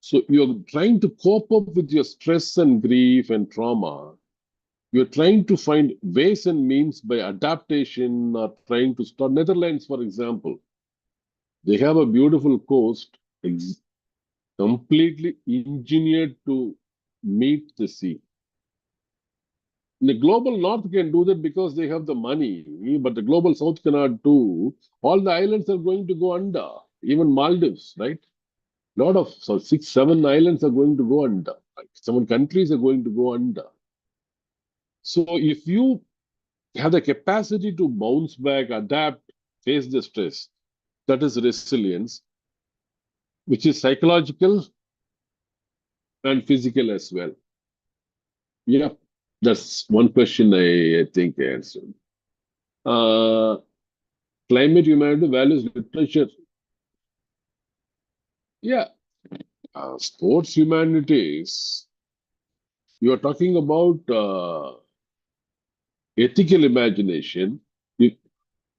So you're trying to cope up with your stress and grief and trauma. You're trying to find ways and means by adaptation or trying to start. Netherlands, for example, they have a beautiful coast completely engineered to meet the sea. The global north can do that because they have the money, but the global south cannot do. All the islands are going to go under, even Maldives, right? A lot of 6, 7 islands are going to go under. 7 countries are going to go under. So if you have the capacity to bounce back, adapt, face the stress, that is resilience, which is psychological and physical as well. Yeah, that's one question I think I answered. Climate humanity values literature. Yeah, sports humanities. You are talking about ethical imagination.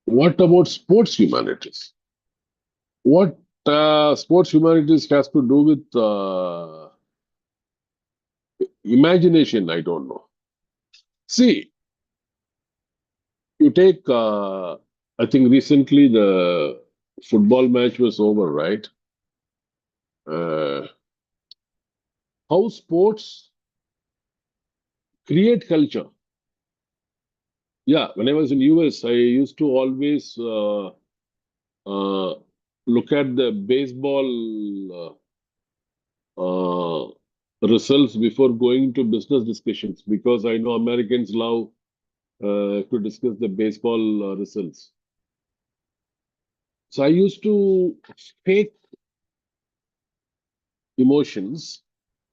What about sports humanities? What sports humanities has to do with imagination? I don't know. See, you take, I think recently the football match was over, right? How sports create culture. Yeah, when I was in US, I used to always look at the baseball results before going to business discussions because I know Americans love to discuss the baseball results. So I used to fake emotions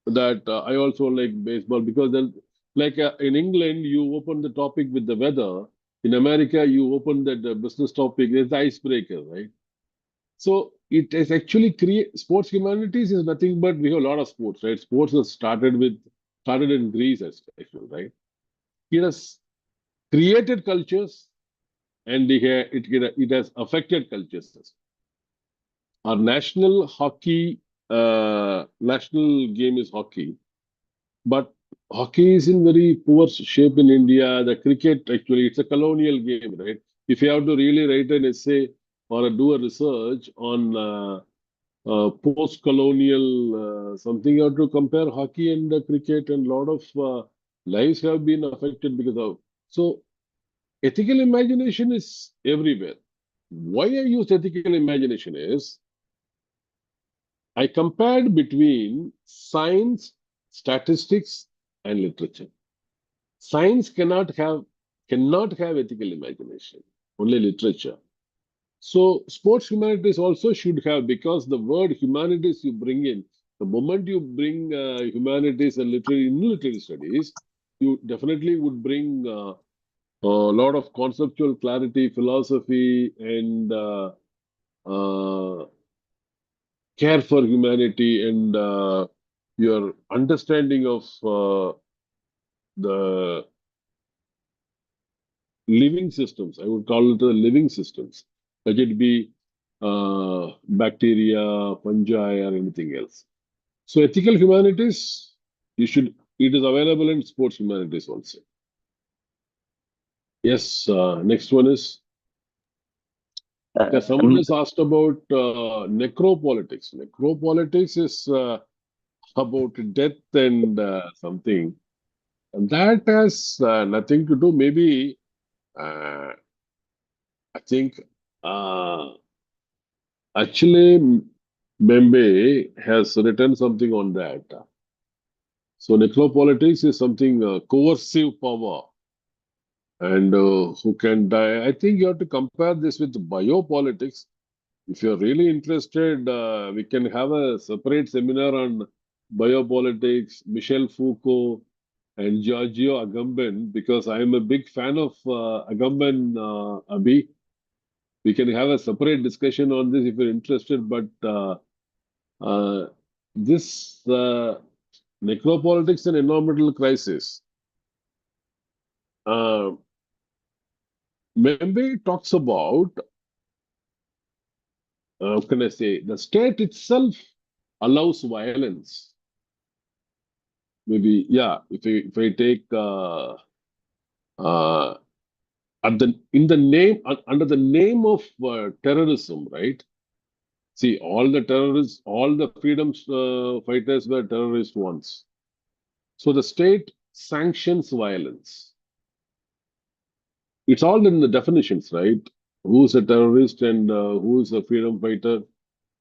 that I also like baseball because then, like in England, you open the topic with the weather. In America, you open that business topic. There's the icebreaker, right? So it is actually sports humanities is nothing but we have a lot of sports, right? Sports has started in Greece, actually, right? It has created cultures, and it has affected cultures. Our national game is hockey, but hockey is in very poor shape in India. The cricket, actually, it's a colonial game, right? If you have to really write an essay or do a research on post-colonial something, you have to compare hockey and cricket and a lot of Lives have been affected because of. So ethical imagination is everywhere. Why I use ethical imagination is I compared between science, statistics, and literature. Science cannot have ethical imagination, only literature. So sports humanities also should have, because the word humanities you bring in, the moment you bring humanities and literary studies, you definitely would bring a lot of conceptual clarity, philosophy, and care for humanity, and your understanding of the living systems. I would call it the living systems. Let it be bacteria, fungi, or anything else. So ethical humanities, it is available in sports humanities also. Yes, next one is, someone has asked about necropolitics. Necropolitics is about death and something. And that has nothing to do. Maybe I think actually Membe has written something on that. So necropolitics is something coercive power, and who can die. I think you have to compare this with biopolitics. If you're really interested, we can have a separate seminar on biopolitics, Michel Foucault, and Giorgio Agamben, because I am a big fan of Agamben, Abhi. We can have a separate discussion on this if you're interested, but this necropolitics and environmental crisis, Membe talks about, how can I say, the state itself allows violence. Maybe, yeah, if I take under the name of terrorism, right? See, all the terrorists, all the freedom fighters were terrorists once. So the state sanctions violence. It's all in the definitions, right? Who's a terrorist and who's a freedom fighter?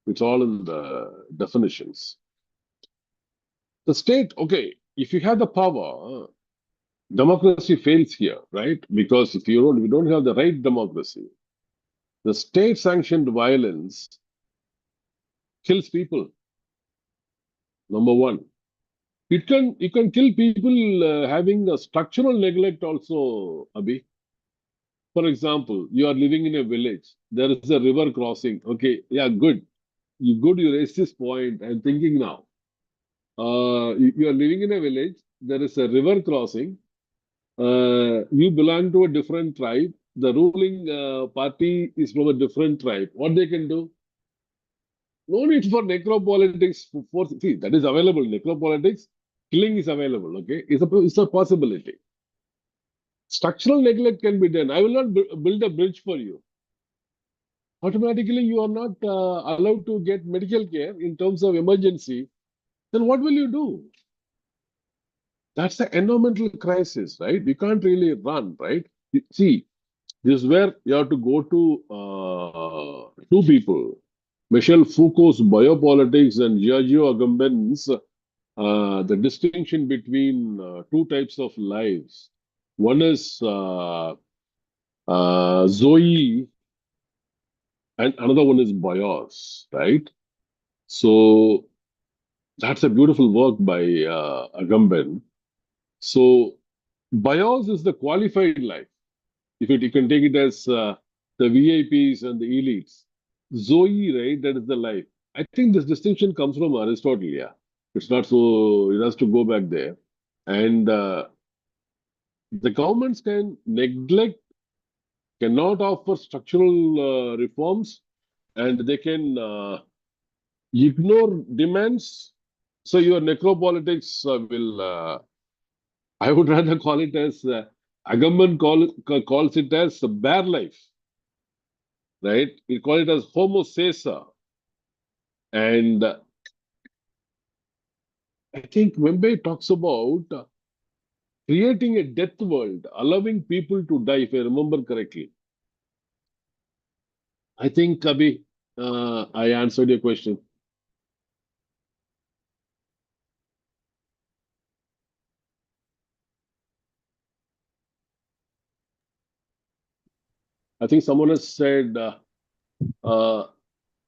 It's all in the definitions. The state, okay, if you have the power, democracy fails here, right? Because if we don't have the right democracy, the state-sanctioned violence kills people. Number one, you can kill people having a structural neglect also, Abhi. For example, you are living in a village. There is a river crossing. Okay, yeah, good. You raise this point. I'm thinking now. You are living in a village. There is a river crossing. You belong to a different tribe. The ruling party is from a different tribe. What they can do? No need for necropolitics. See, that is available. Necropolitics, killing is available. Okay, it's a possibility. Structural neglect can be done. I will not build a bridge for you. Automatically, you are not allowed to get medical care in terms of emergency. Then what will you do? That's the environmental crisis, right? We can't really run, right? See, this is where you have to go to two people. Michel Foucault's biopolitics and Giorgio Agamben's the distinction between two types of lives. One is Zoe, and another one is Bios, right? So that's a beautiful work by Agamben. So Bios is the qualified life. If you can take it as the VIPs and the elites. Zoe, right? That is the life. I think this distinction comes from Aristotle. Yeah, it's not so. It has to go back there, and the governments cannot offer structural reforms, and they can ignore demands. So your necropolitics will. I would rather call it as Agamben calls it as the bare life. Right? We call it as Homo Caesar. And I think Membe talks about creating a death world, allowing people to die, if I remember correctly. I think, Abhi, I answered your question. I think someone has said, I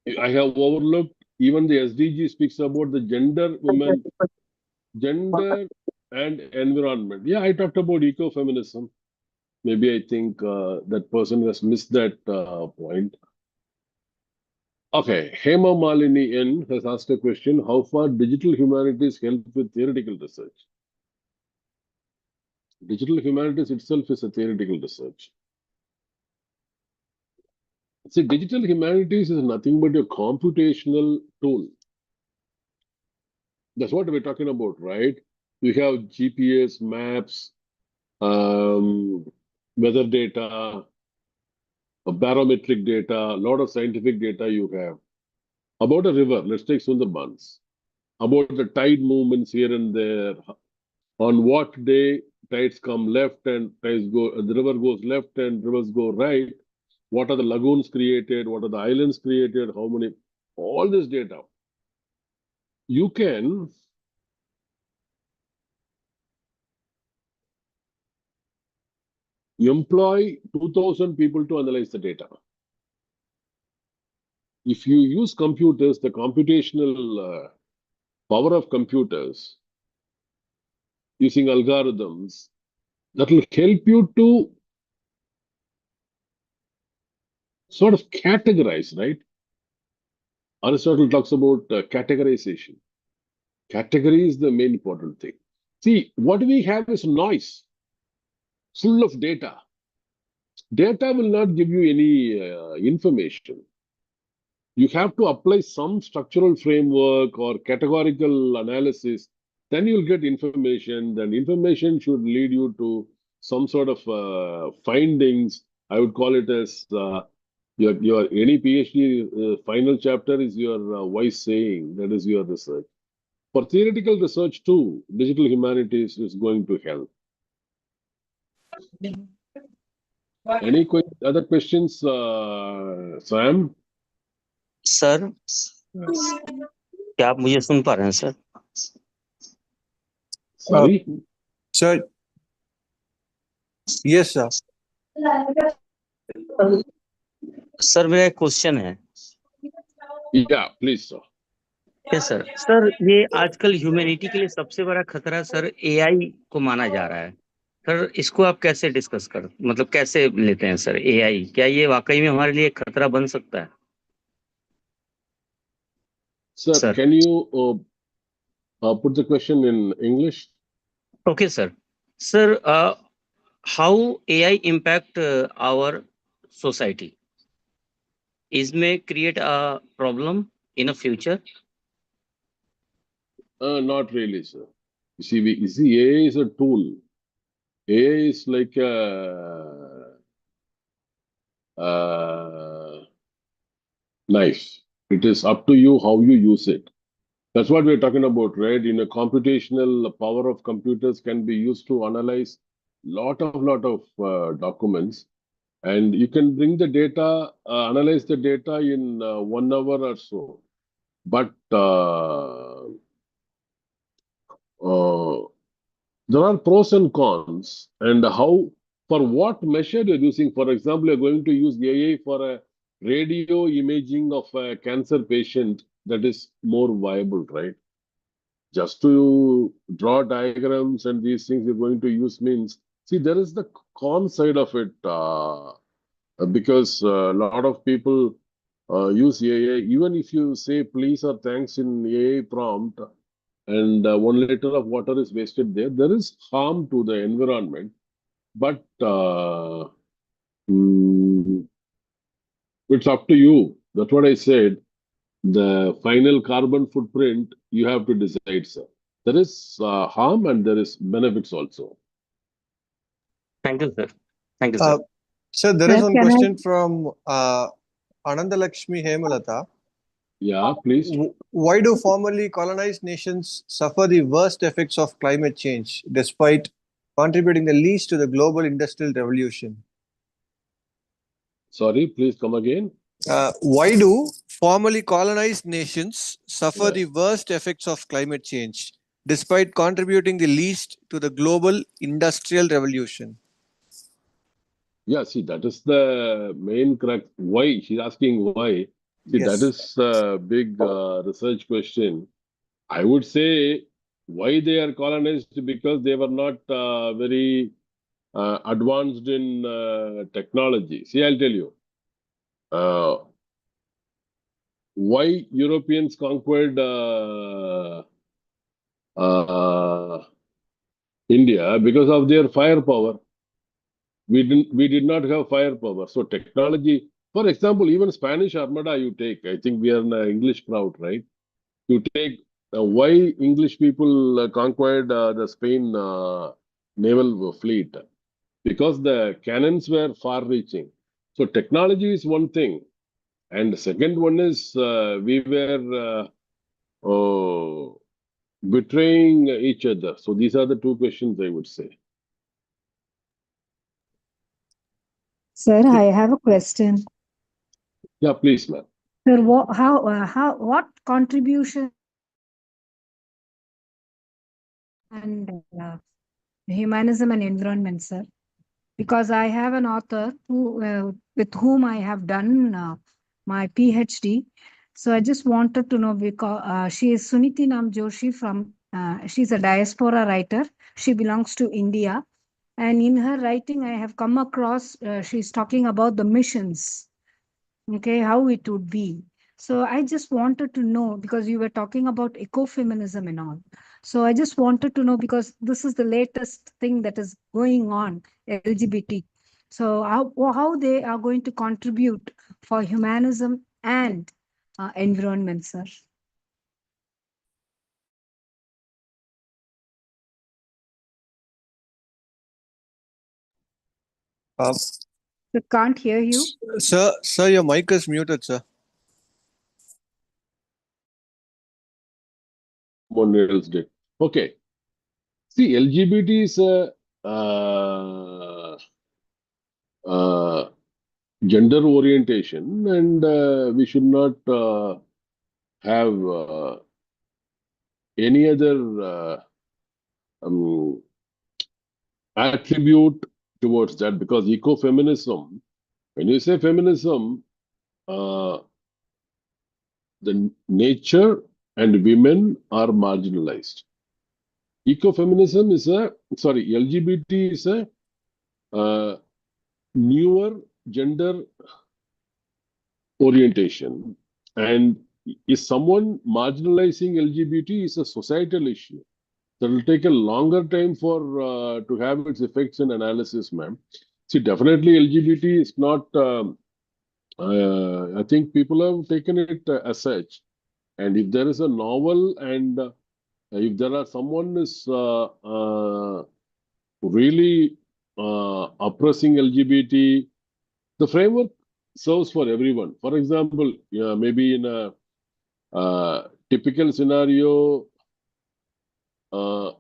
have overlooked, even the SDG speaks about the gender, women, gender and environment. Yeah, I talked about ecofeminism. Maybe I think that person has missed that point. Okay, Hema Malini N has asked a question. How far digital humanities help with theoretical research? Digital humanities itself is a theoretical research. See, digital humanities is nothing but a computational tool. That's what we're talking about, right? We have GPS, maps, weather data, barometric data, a lot of scientific data you have. About a river, let's take Sundarbans. About the tide movements here and there. On what day tides come left and tides go, the river goes left and rivers go right. What are the lagoons created? What are the islands created? How many? All this data. You can employ 2,000 people to analyze the data. If you use computers, the computational power of computers, using algorithms, that will help you to sort of categorize, right? Aristotle talks about categorization. Category is the main important thing. See, what we have is noise, full of data. Data will not give you any information. You have to apply some structural framework or categorical analysis, then you'll get information. Then information should lead you to some sort of findings. I would call it as your any PhD final chapter is your wise saying. That is your research. For theoretical research too, digital humanities is going to help. Any other questions, Sam? Sir क्या आप मुझे सुन पा रहे हैं sir? Sorry? Sir. Yes, sir. Sir मेरा एक question है. Yeah, please, sir. Yes sir. Sir ये आजकल ह्यूमैनिटी के लिए सबसे बड़ा खतरा सर एआई को माना जा रहा है. सर इसको आप कैसे डिस्कस मतलब कैसे लेते हैं सर एआई? क्या ये वाकई में हमारे लिए खतरा बन सकता है? Sir, can you put the question in English? Okay, sir. Sir, how AI impact our society? Is may create a problem in the future? Not really, sir. You see, AI is a tool. AI is like a knife. It is up to you how you use it. That's what we're talking about, right? In a computational, power of computers can be used to analyze lot of documents, and you can bring the data, analyze the data in 1 hour or so. But there are pros and cons, and for what measure you're using. For example, you're going to use AI for a radio imaging of a cancer patient, that is more viable, right? Just to draw diagrams and these things you're going to use means, see, there is the con side of it, because a lot of people use AI. Even if you say please or thanks in AI prompt, and 1 liter of water is wasted there is harm to the environment. But it's up to you. That's what I said. The final carbon footprint, you have to decide, sir. There is harm and there is benefits also. Thank you, sir. Thank you, sir. Sir, there is one question from Anandalakshmi Hemalata. Yeah, please. Why do formerly colonized nations suffer the worst effects of climate change despite contributing the least to the global industrial revolution? Sorry, please come again. Why do formerly colonized nations suffer Yeah. the worst effects of climate change despite contributing the least to the global industrial revolution? Yeah, see, that is the main crux. Why? She's asking why. See, that Yes. is a big research question. I would say why they are colonized because they were not very advanced in technology. See, I'll tell you. Why Europeans conquered India? Because of their firepower. We did not have firepower. So technology, for example, even Spanish Armada you take, I think we are in an English crowd, right? You take why English people conquered the Spain naval fleet? Because the cannons were far-reaching. So technology is one thing. And the second one is we were betraying each other. So these are the two questions I would say. Sir, I have a question. Yeah, please, ma'am. Sir, what contribution and humanism and environment, sir? Because I have an author who, with whom I have done my PhD. So I just wanted to know because she is Suniti Nam Joshi from, she's a diaspora writer. She belongs to India. And in her writing, I have come across, she's talking about the missions, okay, how it would be. So I just wanted to know, because you were talking about ecofeminism and all. So I just wanted to know, because this is the latest thing that is going on, LGBT. So how they are going to contribute for humanism and environment, sir? Um, I can't hear you. Sir, your mic is muted, sir. Someone else did. Okay. See, LGBT is a gender orientation, and we should not have any other attribute towards that, because ecofeminism, when you say feminism, the nature and women are marginalized. Ecofeminism is LGBT is a newer gender orientation, and is someone marginalizing LGBT is a societal issue. So it will take a longer time for to have its effects and analysis, ma'am. See, definitely LGBT is not. I think people have taken it as such, and if there is a novel and if there are someone is really oppressing LGBT, the framework serves for everyone. For example, maybe in a typical scenario, a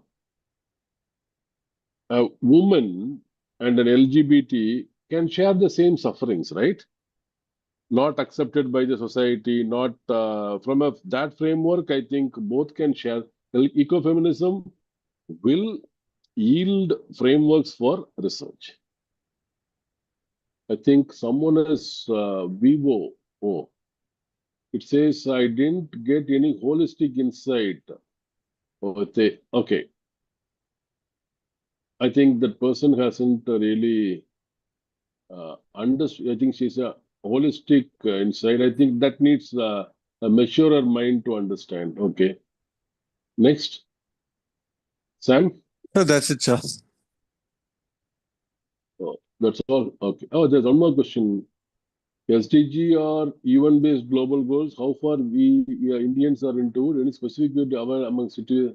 woman and an LGBT can share the same sufferings, right? Not accepted by the society, not from that framework, I think both can share. Ecofeminism will yield frameworks for research. I think someone is Vivo. Oh, it says I didn't get any holistic insight. Okay. I think that person hasn't really understood. I think she's a holistic insight. I think that needs a maturer mind to understand. Okay. Next. Sam? No, that's it, sir. Oh, that's all. Okay. Oh, there's one more question. SDG or UN-based global goals, how far we Indians are into it? Any specific good among cities?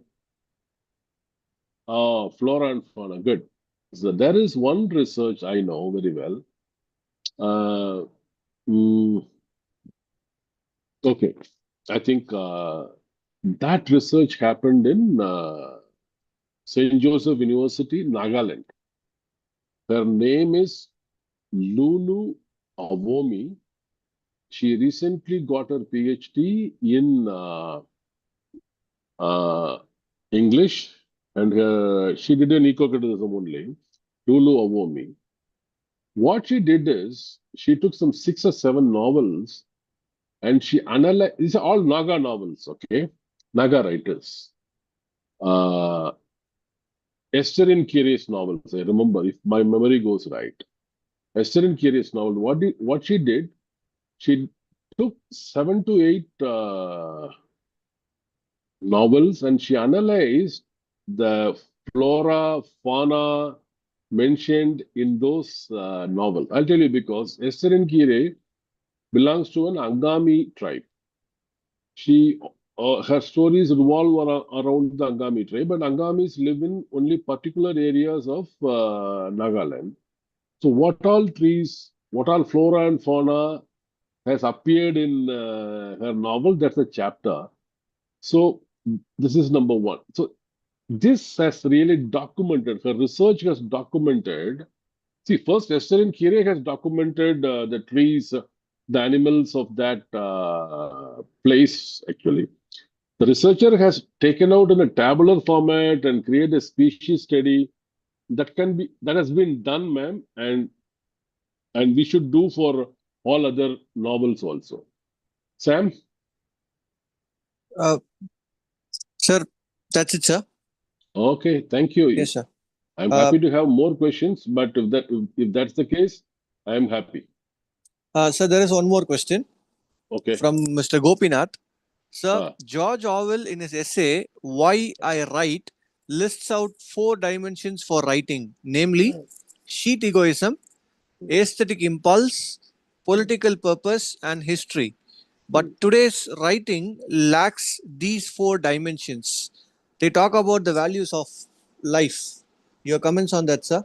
Flora and fauna, good. So there is one research I know very well. Okay, I think that research happened in St. Joseph University, Nagaland. Her name is Lulu Awomi. She recently got her PhD in English, and she did an eco-criticism only. Lulu Awomi. What she did is she took some 6 or 7 novels and she analyzed. These are all Naga novels, okay? Naga writers. Esterin Kiri's novels, I remember, if my memory goes right. Esterin Kiri's novel, what she did, she took 7 to 8 novels and she analyzed the flora, fauna mentioned in those novels. I'll tell you because Esterin Kiri belongs to an Angami tribe. Her stories revolve around the Angami tribe, but Angamis live in only particular areas of Nagaland. So what all trees, what all flora and fauna has appeared in her novel, that's a chapter. So this is number one. So this has really documented, her research has documented. See, first, Esterin Kiri has documented the trees, the animals of that place, actually. The researcher has taken out in a tabular format and created a species study that has been done, ma'am, and we should do for all other novels also. Sam? Sir, that's it, sir. Okay, thank you. Yes, sir. I'm happy to have more questions, but if that's the case, I am happy. Sir, there is one more question. Okay. From Mr. Gopinath. Sir, George Orwell in his essay, Why I Write, lists out 4 dimensions for writing, namely sheet egoism, aesthetic impulse, political purpose, and history. But today's writing lacks these 4 dimensions. They talk about the values of life. Your comments on that, sir?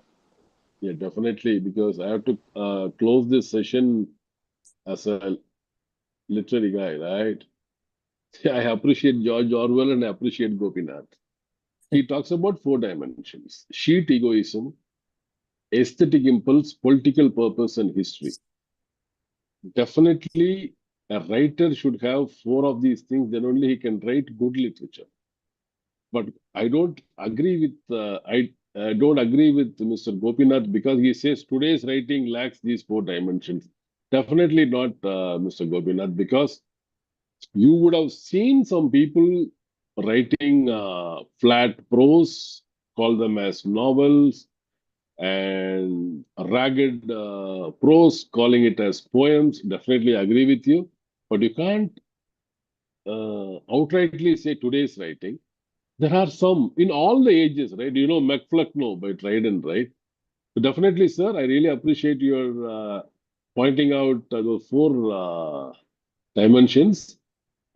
Yeah, definitely, because I have to close this session as a literary guy, right? I appreciate George Orwell and I appreciate Gopinath. He talks about 4 dimensions: sheet egoism, aesthetic impulse, political purpose, and history. Definitely, a writer should have 4 of these things, then only he can write good literature. But I don't agree with I don't agree with Mr. Gopinath because he says today's writing lacks these 4 dimensions. Definitely not, Mr. Gopinath, because you would have seen some people writing flat prose, call them as novels, and ragged prose, calling it as poems. Definitely agree with you, but you can't outrightly say today's writing. There are some in all the ages, right? You know, McFlucknoe by Dryden, right? So definitely, sir, I really appreciate your pointing out those 4 dimensions.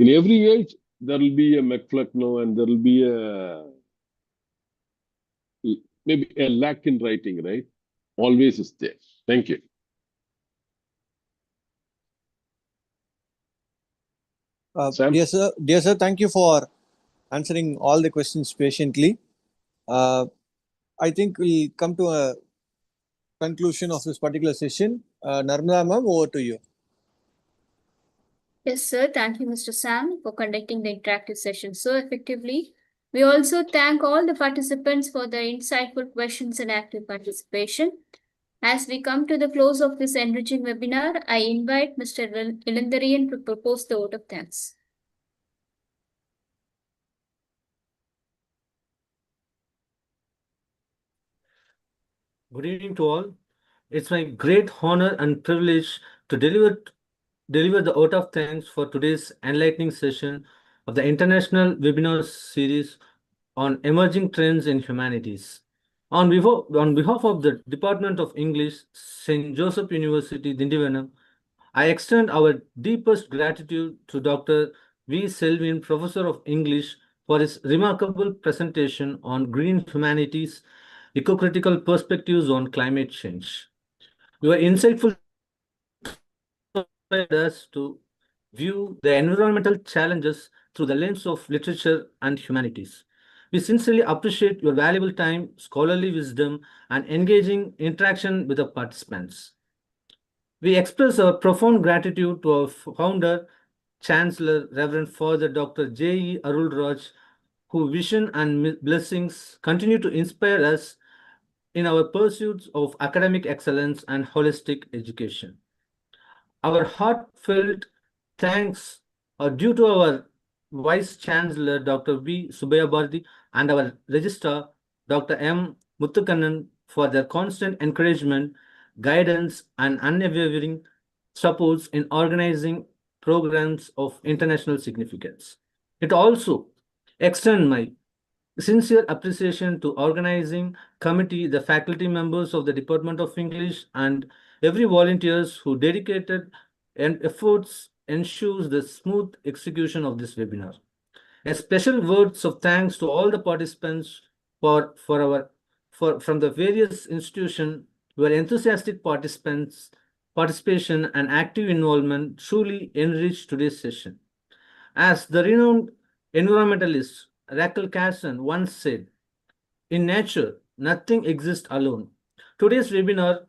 In every age, there will be a McFlucknoe and there will be maybe a lack in writing, right? Always is there. Thank you. Dear sir, thank you for answering all the questions patiently. I think we'll come to a conclusion of this particular session. Narmada ma'am, over to you. Yes, sir. Thank you, Mr. Sam, for conducting the interactive session so effectively. We also thank all the participants for their insightful questions and active participation. As we come to the close of this enriching webinar, I invite Mr. Ilandarian to propose the vote of thanks. Good evening to all. It's my great honor and privilege to deliver the vote of thanks for today's enlightening session of the International Webinar Series on Emerging Trends in Humanities. On behalf of the Department of English, St. Joseph University, Dindivanam, I extend our deepest gratitude to Dr. V. Selvin, Professor of English, for his remarkable presentation on green humanities, eco-critical perspectives on climate change. Your insightful us to view the environmental challenges through the lens of literature and humanities. We sincerely appreciate your valuable time, scholarly wisdom, and engaging interaction with the participants. We express our profound gratitude to our founder, Chancellor, Reverend Father Dr. J.E. Arulraj, whose vision and blessings continue to inspire us in our pursuits of academic excellence and holistic education. Our heartfelt thanks are due to our Vice Chancellor, Dr. V. Subbiah Bharati, and our Registrar, Dr. M. Muthukannan, for their constant encouragement, guidance, and unwavering supports in organizing programs of international significance. It also extends my sincere appreciation to organizing committee, the faculty members of the Department of English, and every volunteers who dedicated and efforts ensures the smooth execution of this webinar. A special words of thanks to all the participants from the various institutions where enthusiastic participation and active involvement truly enriched today's session. As the renowned environmentalist Rachel Carson once said, "In nature, nothing exists alone." Today's webinar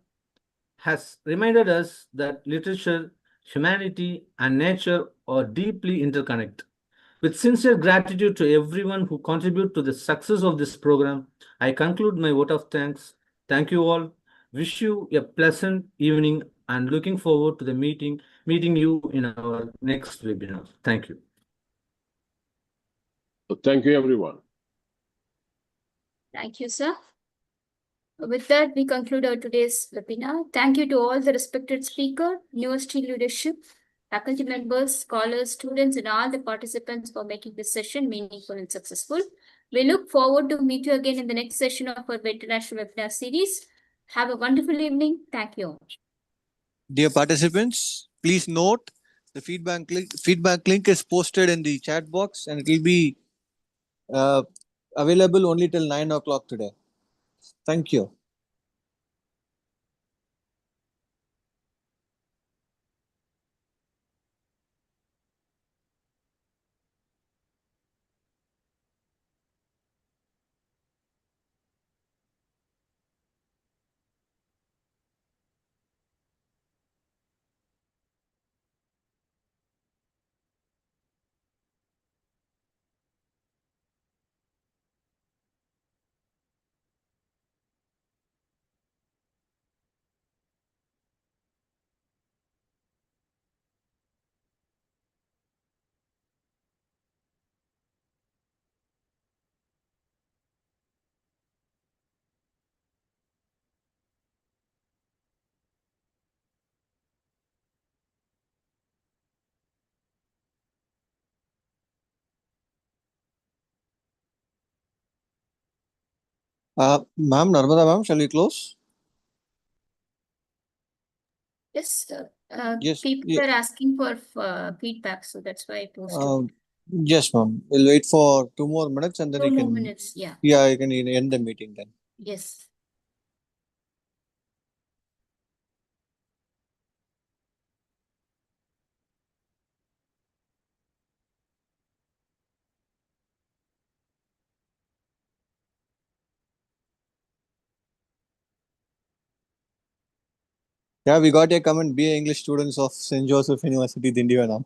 has reminded us that literature, humanity, and nature are deeply interconnected. With sincere gratitude to everyone who contributed to the success of this program, I conclude my vote of thanks. Thank you all. Wish you a pleasant evening and looking forward to the meeting you in our next webinar. Thank you. Thank you, everyone. Thank you, sir. With that, we conclude our today's webinar. Thank you to all the respected speaker, university leadership, faculty members, scholars, students, and all the participants for making this session meaningful and successful. We look forward to meet you again in the next session of our international webinar series. Have a wonderful evening. Thank you. Dear participants, please note the feedback link is posted in the chat box, and it will be available only till 9 o'clock today. Thank you. Ma'am, Narmada ma'am, shall we close? Yes, sir. Yes. People are asking for feedback, so that's why I posted. Yes, ma'am. We'll wait for 2 more minutes and then 2 you more can. minutes, yeah. Yeah, you can end the meeting then. Yes. Yeah, we got a comment. Be English students of St. Joseph University, Dindivanam.